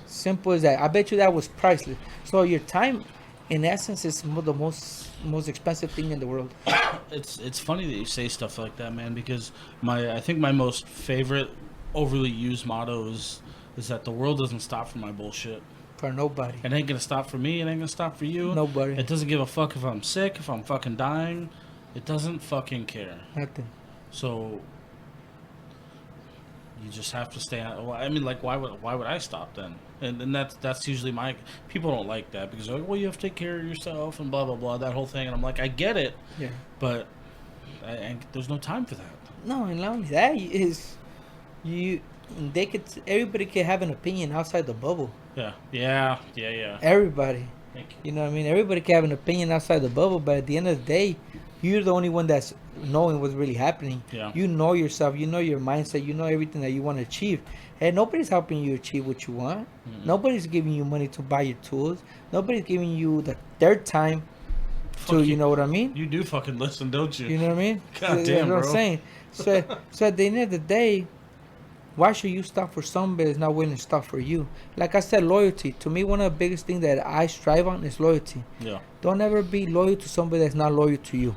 Simple as that. I bet you that was priceless. So your time, in essence, is the most expensive thing in the world. It's funny that you say stuff like that, man, because I think my most favorite overly used motto is that the world doesn't stop for my bullshit. For nobody. It ain't gonna stop for me. It ain't gonna stop for you. Nobody. It doesn't give a fuck if I'm sick, if I'm fucking dying. It doesn't fucking care. Nothing. So you just have to stay. Well, I mean, like, why would I stop then? And that's usually my people don't like that, because they're like, well, you have to take care of yourself and blah blah blah, that whole thing. And I'm like, I get it, Yeah. but there's no time for that. No, and not only that everybody could have an opinion outside the bubble. Yeah. Everybody. Thank you. You know what I mean? Everybody can have an opinion outside the bubble, but at the end of the day, you're the only one that's knowing what's really happening. Yeah. You know yourself, you know your mindset, you know everything that you want to achieve. And nobody's helping you achieve what you want. Mm-mm. Nobody's giving you money to buy your tools. Nobody's giving you their time to, you know what I mean? You do fucking listen, don't you? You know what I mean? God That's damn, what bro. I'm saying. So at the end of the day, why should you stop for somebody that's not willing to stop for you? Like I said, loyalty. To me, one of the biggest things that I strive on is loyalty. Yeah. Don't ever be loyal to somebody that's not loyal to you.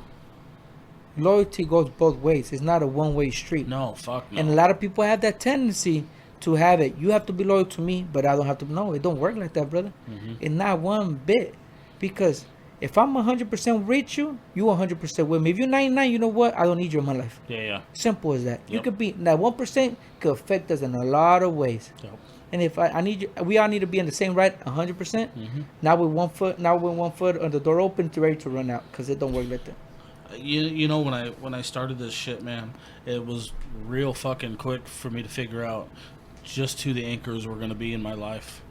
Loyalty goes both ways. It's not a one-way street. No, fuck no. And a lot of people have that tendency to have it. You have to be loyal to me, but I don't have to. No, it don't work like that, brother. Mm-hmm. It's not one bit. Because if I'm 100% with you, you 100% with me. If you're 99, you know what? I don't need you in my life. Yeah. Simple as that. You Yep. could be that 1% could affect us in a lot of ways. Yep. And if I need you, we all need to be in the same right 100%. Mm-hmm. Now with one foot on the door open, to ready to run out, because it don't work like that. You know, when I started this shit, man, it was real fucking quick for me to figure out just who the anchors were gonna be in my life.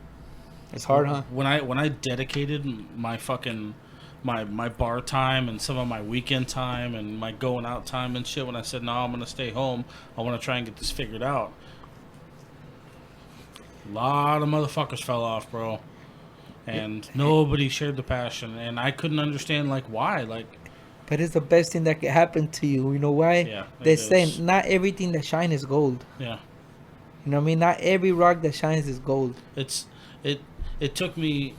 It's hard, huh? When I dedicated my fucking my bar time and some of my weekend time and my going out time and shit, when I said no, I'm gonna stay home, I want to try and get this figured out. A lot of motherfuckers fell off, bro. And nobody shared the passion. And I couldn't understand, like, why. Like, But it's the best thing that could happen to you. You know why? yeah. They're it is. saying not everything that shines is gold. Yeah. You know what I mean? Not every rock that shines is gold. It took me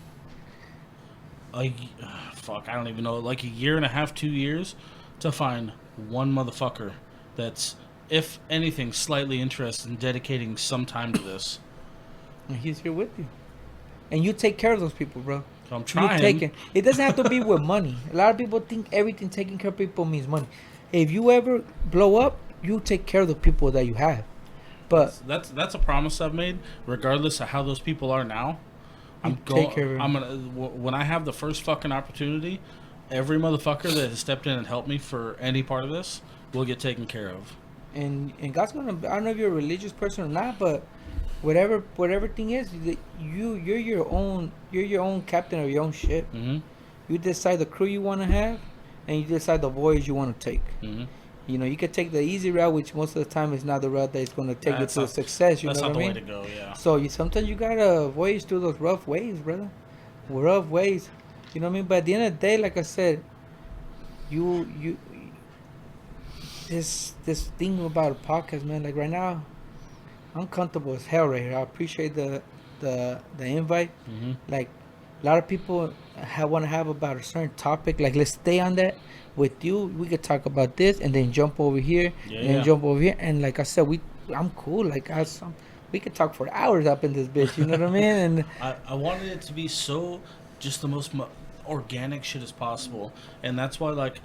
fuck, I don't even know, like a year and a half, 2 years to find one motherfucker that's, if anything, slightly interested in dedicating some time to this. And he's here with you. And you take care of those people, bro. So I'm You trying. taking. It doesn't have to be with money. A lot of people think everything taking care of people means money. If you ever blow up, you take care of the people that you have. But That's a promise I've made, regardless of how those people are now. You take care of 'em. I'm gonna when I have the first fucking opportunity, every motherfucker that has stepped in and helped me for any part of this will get taken care of. and God's gonna. I don't know if you're a religious person or not, but whatever thing is, you're your own captain of your own ship. Mm-hmm. You decide the crew you want to have, and you decide the voyage you want to take. Mm-hmm. You know, you could take the easy route, which most of the time is not the route that's going to take That's you not- to success. You know That's what not I the mean? way to go. Yeah. So sometimes you gotta voyage through those rough ways, brother. Rough ways. You know what I mean? But at the end of the day, like I said, you this thing about a podcast, man. Like right now, I'm comfortable as hell right here. I appreciate the invite. Mm-hmm. Like a lot of people want to have about a certain topic. Like let's stay on that. With you, we could talk about this and then jump over here and then jump over here. And like I said, I'm cool. Like we could talk for hours up in this bitch. You know what I mean? And I wanted it to be so just the most organic shit as possible, and that's why like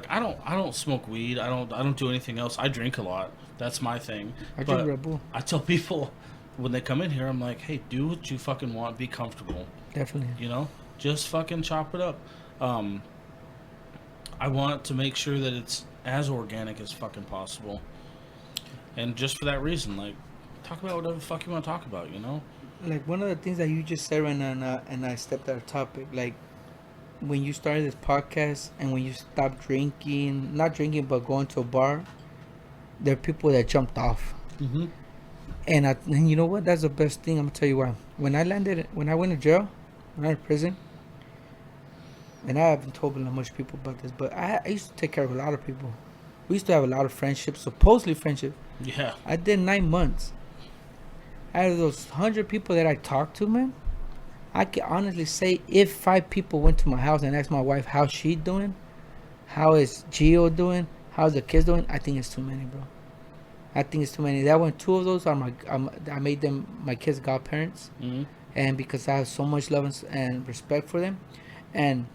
I don't smoke weed. I don't do anything else. I drink a lot. That's my thing. I But drink Red Bull. I tell people when they come in here, I'm like, hey, do what you fucking want. Be comfortable. Definitely. You know, just fucking chop it up. I want to make sure that it's as organic as fucking possible, and just for that reason, like, talk about whatever the fuck you want to talk about. You know. Like one of the things that you just said right now, and I stepped out of topic. Like when you started this podcast and when you stopped drinking, not drinking but going to a bar, there are people that jumped off. Mm-hmm. And you know what? That's the best thing. I'm gonna tell you why. When I went to jail, when I was in prison, and I haven't told much people about this, but I used to take care of a lot of people. We used to have a lot of friendships, supposedly friendship. Yeah. I did 9 months. Out of those 100 people that I talked to, man, I can honestly say if 5 people went to my house and asked my wife how she doing, how is Gio doing, how's the kids doing, I think it's too many, bro. I think it's too many. That one, 2 of those are I made them my kids' godparents, Mm-hmm. and because I have so much love and respect for them, and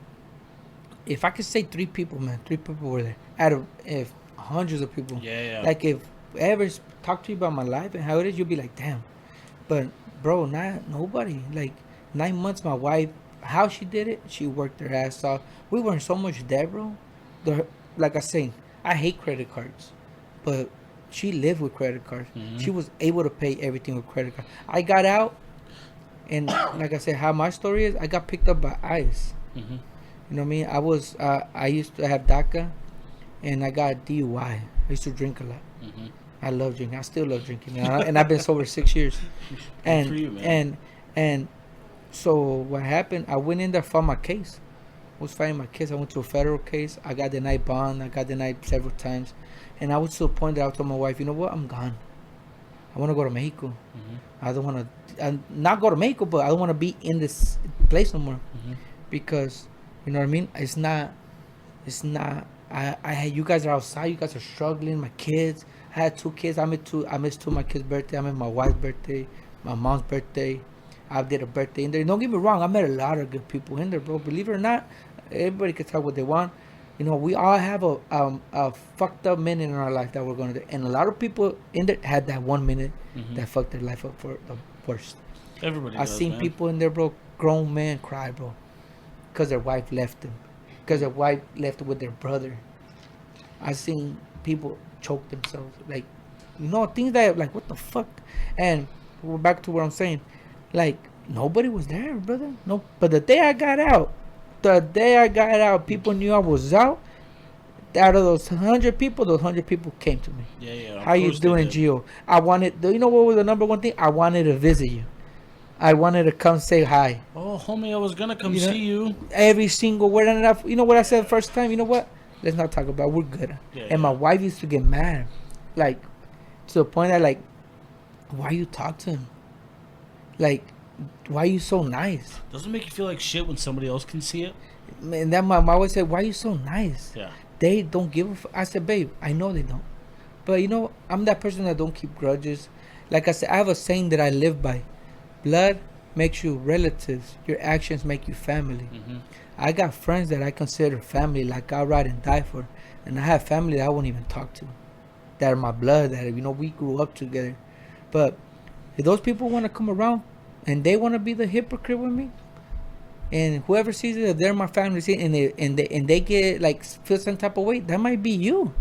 if I could say 3 people, man, 3 people were there out of if hundreds of people. Yeah. Like if I ever talk to you about my life and how it is, you'll be like, damn. But bro, nobody. Like 9 months, my wife, how she did it, she worked her ass off. We were in so much debt, bro. Like I say, I hate credit cards, but she lived with credit cards. Mm-hmm. She was able to pay everything with credit cards. I got out, and like I said, how my story is, I got picked up by ICE. Mm-hmm. You know what I mean? I used to have DACA, and I got DUI. I used to drink a lot. Mm-hmm. I love drinking. I still love drinking, and I've been sober 6 years. And for you, man. and so what happened? I went in there for my case. I was fighting my case. I went to a federal case. I got denied bond. I got denied several times, and I was to the point that I told my wife, you know what? I'm gone. I want to go to Mexico. Mm-hmm. I don't want to not go to Mexico, but I don't want to be in this place no more Mm-hmm. because you know what I mean. It's not. I had you guys are outside. You guys are struggling. My kids. I had 2 kids. I missed 2 of my kids' birthday. I missed my wife's birthday, my mom's birthday. I did a birthday in there. Don't get me wrong. I met a lot of good people in there, bro. Believe it or not, everybody can talk what they want. You know, we all have a fucked up minute in our life that we're gonna do, and a lot of people in there had that 1 minute Mm-hmm. that fucked their life up for the worst. Everybody. I does, seen man. people in there, bro, grown men cry, bro, because their wife left them, because their wife left with their brother. I seen people choke themselves, like, you know, things that like what the fuck. And we're back to what I'm saying, like nobody was there, brother. No, but the day I got out, people knew I was out. Out of those 100 people, those 100 people came to me. Yeah. How you Of course they doing, did. Gio? You know what was the number one thing? I wanted to visit you. I wanted to come say hi. Oh, homie, I was gonna come You know- see you. Every single word. And you know what I said the first time? You know what? Let's not talk about it. We're good. Yeah, And my yeah. wife used to get mad. Like, to the point that, like, why you talk to him? Like, why you so nice? Doesn't it make you feel like shit when somebody else can see it? And then my wife said, why you so nice? Yeah. They don't give a I said, babe, I know they don't. But, you know, I'm that person that don't keep grudges. Like I said, I have a saying that I live by. Blood makes you relatives. Your actions make you family. Mm-hmm. I got friends that I consider family, like I'll ride and die for. And I have family that I won't even talk to. That are my blood, that, you know, we grew up together. But if those people want to come around and they want to be the hypocrite with me, and whoever sees it, if they're my family, and they get, like, feel some type of way, that might be you.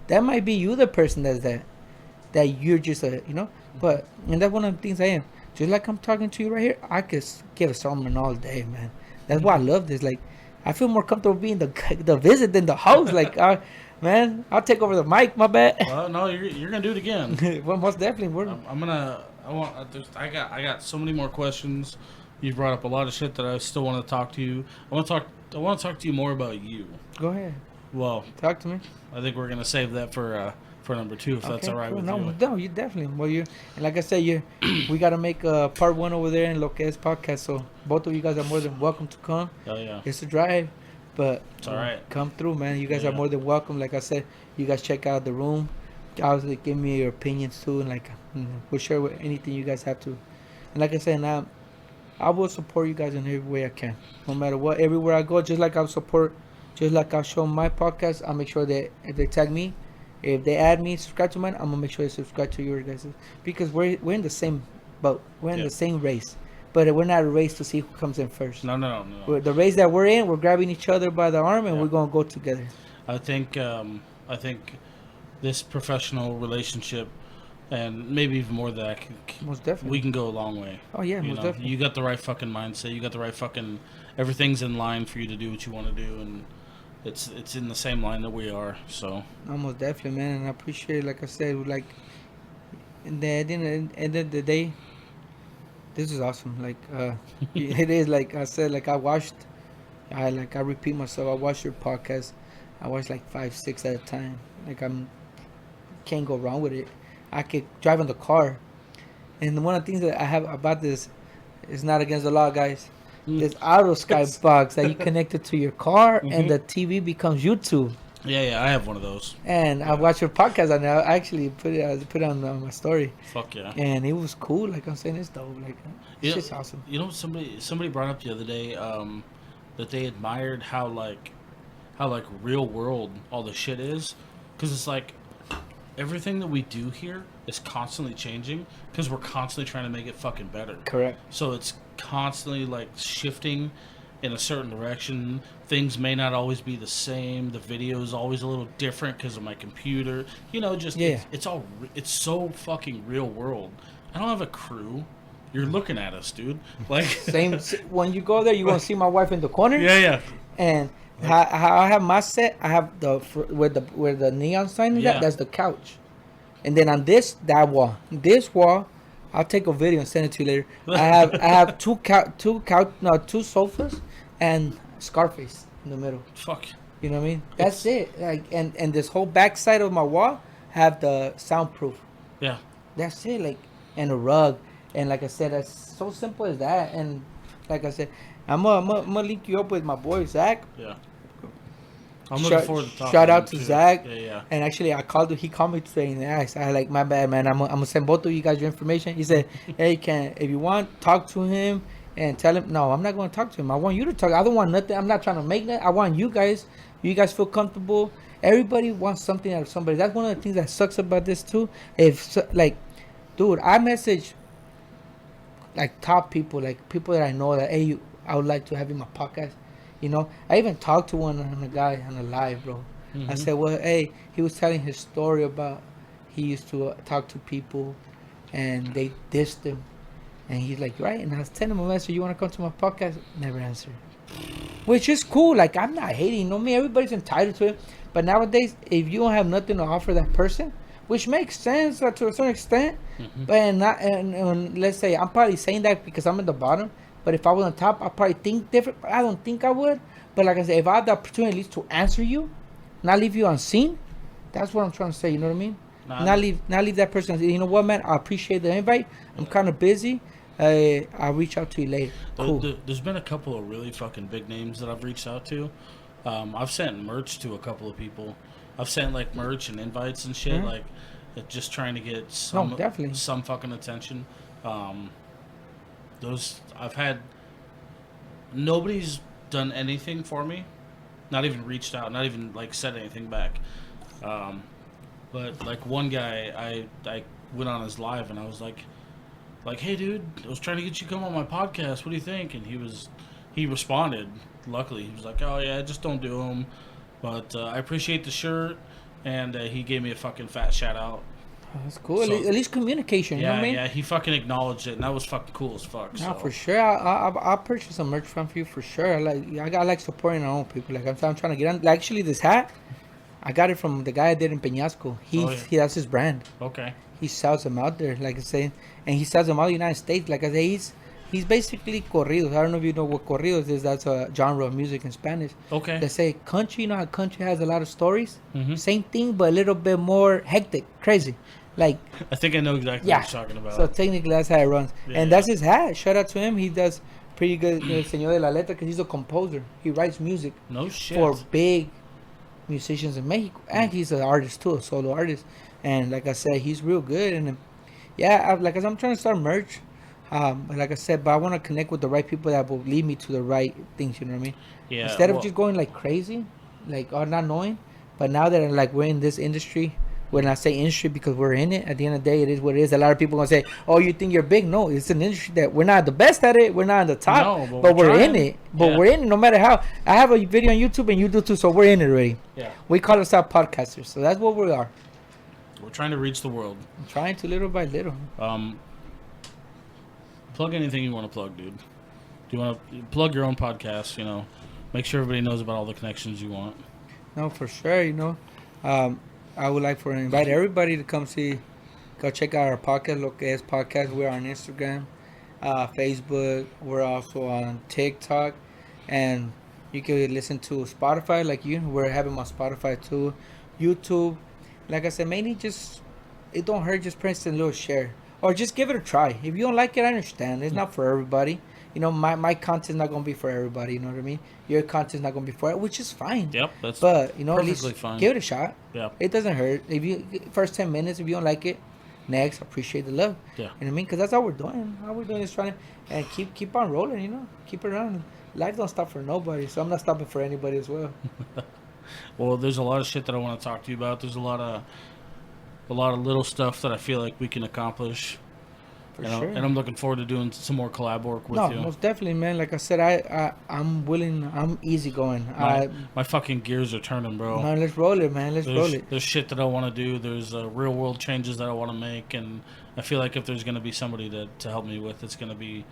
That might be you, the person that's that you're just a, you know. But, and that's one of the things I am. Just like I'm talking to you right here, I could give a sermon all day, man. That's why I love this. Like, I feel more comfortable being the visit than the host. Like, man, I'll take over the mic. My bad. Well, no, you're gonna do it again. Well, most definitely. I got so many more questions. You brought up a lot of shit that I still want to talk to you. I want to talk to you more about you. Go ahead. Well, Talk to me. I think we're gonna save that for number 2 if that's all right cool. with No, you. no, you definitely. Well, and like I said, we got to make a part 1 over there in Lo Que Es podcast. So both of you guys are more than welcome to come. Oh yeah. It's a drive, but It's all right. come through, man. You guys Yeah. are more than welcome. Like I said, you guys check out the room. Obviously, give me your opinions too, and like we'll share with anything you guys have to. And like I said, now I will support you guys in every way I can, no matter what. Everywhere I go, just like I'll support, just like I'll show my podcast. I'll make sure that if they tag me, if they add me, subscribe to mine, I'm gonna make sure they subscribe to your guys, because we're in the same boat. We're in Yeah. the same race, but we're not a race to see who comes in first. No. The race that we're in, we're grabbing each other by the arm and Yeah. we're gonna go together. I think this professional relationship, and maybe even more than that, Most definitely. we can go a long way. Oh yeah, You most know, definitely. you got the right fucking mindset. You got the right fucking everything's in line for you to do what you want to do, and it's in the same line that we are. So Almost definitely, man, and I appreciate it. Like I said, like, in the end of the day, this is awesome. Like, it is. Like I said, like I repeat myself. I watched your podcast. I watch like 5, 6 at a time. Like can't go wrong with it. I could drive in the car, and one of the things that I have about this is not against the law, guys. This auto Skype box that you connect it to your car, and the TV becomes YouTube. yeah, I have one of those. And I watched your podcast, and I actually put it on my story, Fuck yeah. and it was cool. Like I'm saying, it's dope. Like You it's know- just awesome. You know, somebody brought up the other day that they admired how real world all the shit is, because it's like everything that we do here is constantly changing because we're constantly trying to make it fucking better. Correct. So it's constantly like shifting in a certain direction. Things may not always be the same. The video is always a little different because of my computer. You know, just Yeah. it's so fucking real world. I don't have a crew. You're looking at us, dude. Like Same. When you go there, you gonna see my wife in the corner. yeah. And how I have my set, I have where the neon sign is Yeah. at. That's the couch. And then on this wall, I'll take a video and send it to you later. I have two sofas and Scarface in the middle. Fuck. You know what I mean? That's it. Like and this whole back side of my wall have the soundproof. Yeah. That's it. Like, and a rug. And like I said, that's so simple as that. And like I said, I'm gonna link you up with my boy Zach. Yeah. I'm looking Shout- forward to talking shout to out him, to too. Zach. Yeah. And actually, he called me today and asked, I like, my bad, man. I'm gonna send both of you guys your information. He said, hey, if you want, talk to him and tell him. No, I'm not gonna talk to him. I want you to talk. I don't want nothing. I'm not trying to make that. I want you guys. You guys feel comfortable. Everybody wants something out of somebody. That's one of the things that sucks about this too. Dude, I message like top people, like people that I know that, hey, I would like to have you in my podcast. You know, I even talked to one on a guy on a live, bro. I said, well, hey, he was telling his story about he used to talk to people and they dissed him. And he's like, right. And I was telling him a message, you want to come to my podcast? Never answered. Which is cool. Like, I'm not hating. You know me, everybody's entitled to it. But nowadays, if you don't have nothing to offer that person, which makes sense to a certain extent. Mhm. But and let's say I'm probably saying that because I'm at the bottom. But if I was on top, I probably think different. But I don't think I would. But like I said, if I had the opportunity at least to answer you, not leave you unseen, that's what I'm trying to say. You know what I mean? Nah, Not leave that person. You know what, man? I appreciate the invite. I'm kind of busy. I'll reach out to you later. Cool. There's been a couple of really fucking big names that I've reached out to. I've sent merch to a couple of people. I've sent like merch and invites and shit, like just trying to get definitely. some fucking attention. Those I've had. Nobody's done anything for me. Not even reached out. Not even like said anything back. But like one guy, I went on his live and I was like, hey dude, I was trying to get you to come on my podcast. What do you think? And he responded. Luckily, he was like, oh yeah, just don't do them. But I appreciate the shirt, and he gave me a fucking fat shout out. That's cool. So- at least communication. You know Yeah, what I mean? yeah, he fucking acknowledged it, and that was fucking cool as fuck. No, So. for sure. I'll purchase some merch from you for sure. I like supporting our own people. Like I'm trying to get on. Like, actually, this hat, I got it from the guy I did in Peñasco. He that's his brand. Okay. He sells them out there, like I say, and he sells them out in the United States. Like I say, he's basically corridos. I don't know if you know what corridos is. That's a genre of music in Spanish. Okay. They say country. You know how country has a lot of stories. Mhm. Same thing, but a little bit more hectic, crazy. Like I think I know exactly Yeah. what you're talking about. so technically that's how it runs. Yeah, And yeah. that's his hat. Shout out to him. He does pretty good, Señor de la Letra, because he's a composer. He writes music No shit. for big musicians in Mexico, and he's an artist too, a solo artist. And like I said, he's real good. And yeah, like I said, I'm trying to start merch. Like I said, but I want to connect with the right people that will lead me to the right things. You know what I mean? Yeah. Instead of well, just going like crazy, like or not knowing. But now that like we're in this industry, when I say industry because we're in it, at the end of the day, it is what it is. A lot of people gonna say, "Oh, you think you're big?" No, it's an industry that we're not the best at it. We're not on the top, No, but we're in trying. it. But Yeah. we're in it no matter how. I have a video on YouTube and you do too, so we're in it already. Yeah. We call ourselves podcasters, so that's what we are. We're trying to reach the world. I'm trying to little by little. Plug anything you want to plug, dude. Do you want to plug your own podcast? You know, make sure everybody knows about all the connections you want. No, for sure. I would like to invite everybody to go check out our podcast, Lo Que Es Podcast. We're on Instagram, Facebook. We're also on TikTok, and you can listen to Spotify. We're having on Spotify too, YouTube. Like I said, mainly it don't hurt. Just press a little share or just give it a try. If you don't like it, I understand. It's not for everybody. My content's not gonna be for everybody. You know what I mean? Your content's not gonna be for it, which is fine. Yep, that's But at perfectly least fine. give it a shot. Yeah. It doesn't hurt. If you first 10 minutes, if you don't like it, next, appreciate the love. Yeah. You know what I mean? Because that's all we're doing. All we're doing is trying to and keep on rolling. Keep it around. Life don't stop for nobody, so I'm not stopping for anybody as well. Well, there's a lot of shit that I want to talk to you about. There's a lot of little stuff that I feel like we can accomplish. For sure. And I'm looking forward to doing some more collab work with No, you. most definitely, man. Like I said, I'm willing. I'm easygoing. My fucking gears are turning, bro. Man, let's roll it, man. Let's roll it. There's shit that I want to do. There's real world changes that I want to make, and I feel like if there's going to be somebody to help me with, it's going to be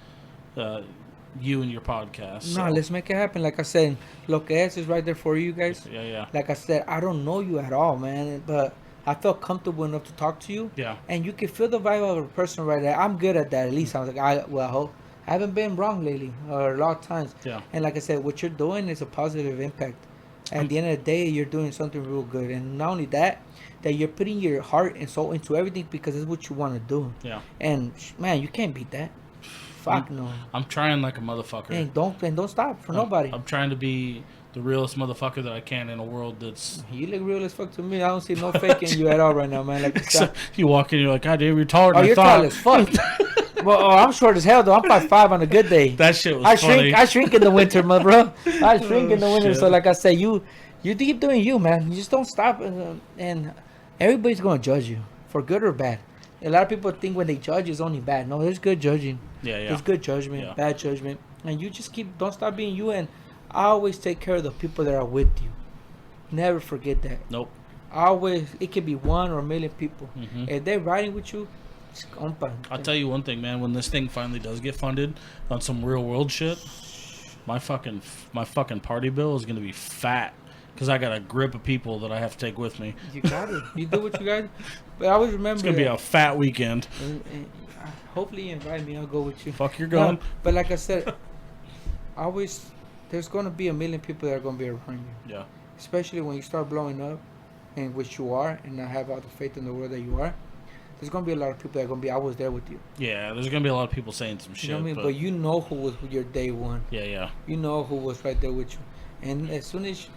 you and your podcast. No, so. let's make it happen. Like I said, Lo Que Es is right there for you guys. Yeah. Like I said, I don't know you at all, man, but I felt comfortable enough to talk to you. Yeah. And you can feel the vibe of a person right there. I'm good at that. At least I was like, I hope. I haven't been wrong lately, or a lot of times. Yeah. And like I said, what you're doing is a positive impact. At the end of the day, you're doing something real good. And not only that you're putting your heart and soul into everything because it's what you want to do. Yeah. And man, you can't beat that. Fuck no. I'm trying like a motherfucker. And don't stop for nobody. I'm trying to be the realest motherfucker that I can in a world that's. You look real as fuck to me. I don't see no fake in you at all right now, man. Like You walk in, you're like, God damn, you're taller than oh, I you're thought. tall as fuck. Well, I'm short as hell though. I'm 5'5" on a good day. That shit was funny. I shrink in the winter, my bro. I shrink in the winter. shit. So like I said, you keep doing you, man. You just don't stop, and everybody's gonna judge you for good or bad. A lot of people think when they judge it's only bad. No, there's good judging. Yeah. There's good judgment, Yeah. bad judgment, and you just don't stop being you. And I always take care of the people that are with you. Never forget that. Nope. Always, it could be 1 or a million people. Mhm. If they're riding with you, it's compa. I'll tell you one thing, man. When this thing finally does get funded on some real world shit, my fucking party bill is gonna be fat, because I got a grip of people that I have to take with me. You got it. You do what you got. But I always remember It's gonna be a fat weekend. and hopefully you invite me. I'll go with you. Fuck, you're going. No, but like I said, always there's gonna be a million people that are gonna be around you. Yeah. Especially when you start blowing up, and which you are, and I have all the faith in the world that you are. There's gonna be a lot of people that are gonna be. I was there with you. Yeah, there's gonna be a lot of people saying some shit. You know what I mean? But you know who was your day one. yeah. You know who was right there with you. And as soon as,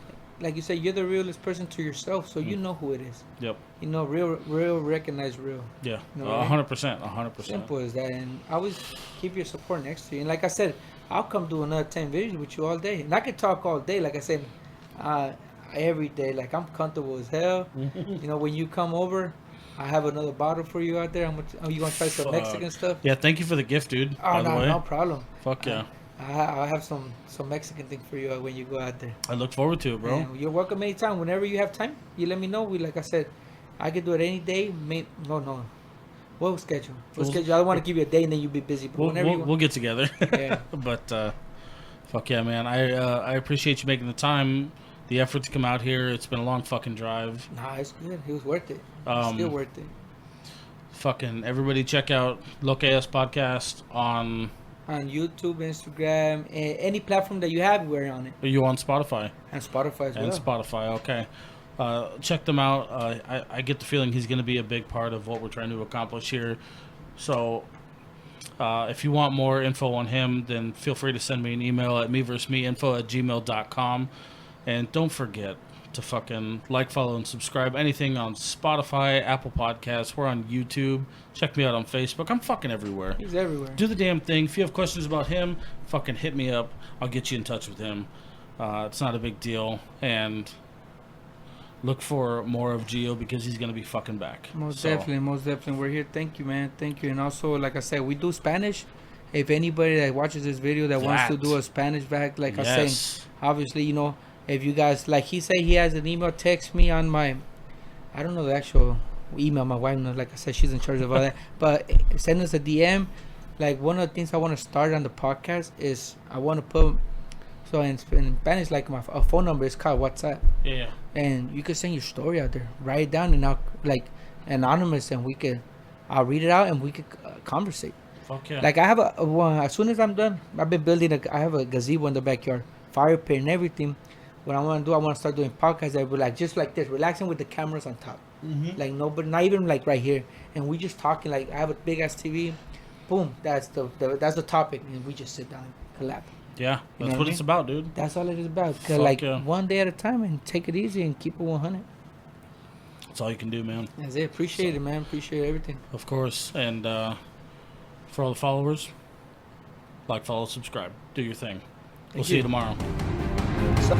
like you said, you're the realest person to yourself, so you know who it is. Yep. You know, real recognize real. Yeah. You know what I mean? 100%. 100%. Simple as that. And always keep your support next to you. And like I said, I'll come do another 10 videos with you all day. And I can talk all day. Like I said, every day. Like I'm comfortable as hell. You know, when you come over, I have another bottle for you out there. Are you gonna try some Mexican stuff? Yeah, thank you for the gift, dude. Oh by the way. no problem. Fuck yeah. I'll have some Mexican thing for you when you go out there. I look forward to it, bro. Yeah, you're welcome anytime. Whenever you have time, you let me know. Like I said, I can do it any day. No. We'll schedule. I don't want to give you a day and then you'll be busy. But We'll get together. Yeah. But fuck yeah, man. I appreciate you making the time, the effort to come out here. It's been a long fucking drive. Nah, it's good. It was worth it. It's still worth it. Fucking everybody check out Look AS Podcast on YouTube, Instagram, any platform that you have, we're on it. Are you on Spotify? And Spotify as well. And Spotify, okay. Check them out. I get the feeling he's going to be a big part of what we're trying to accomplish here. So if you want more info on him, then feel free to send me an email at meversusmeinfo@gmail.com. And don't forget to fucking like, follow, and subscribe. Anything on Spotify, Apple Podcasts. We're on YouTube. Check me out on Facebook. I'm fucking everywhere. He's everywhere. Do the damn thing. If you have questions about him, fucking hit me up. I'll get you in touch with him. It's not a big deal. And look for more of Gio because he's going to be fucking back. Most definitely. We're here. Thank you, man. Thank you. And also, like I said, we do Spanish. If anybody that watches this video that wants to do a Spanish back, like I said, obviously, you know, if you guys, like he said, he has an email, text me on my, I don't know the actual email, my wife knows, like I said, she's in charge of all that, but send us a DM. Like one of the things I want to start on the podcast is I want to put, so in Spanish, like my phone number is called WhatsApp. Yeah. And you can send your story out there, write it down, and I'll, like, anonymous, and I'll read it out and we could conversate. Fuck yeah. Like I have as soon as I'm done, I've been building I have a gazebo in the backyard, fire pit and everything. What I want to do, I want to start doing podcasts that will like just like this, relaxing with the cameras on top, like nobody, not even like right here, and we just talking. Like I have a big ass TV, boom, that's the topic, and we just sit down and collab. Yeah, that's what it's about, dude. That's all it is about. One day at a time and take it easy and keep it 100. That's all you can do, man. That's it. Appreciate it, man. Appreciate everything. Of course, and for all the followers, like, follow, subscribe, do your thing. We'll see you tomorrow. So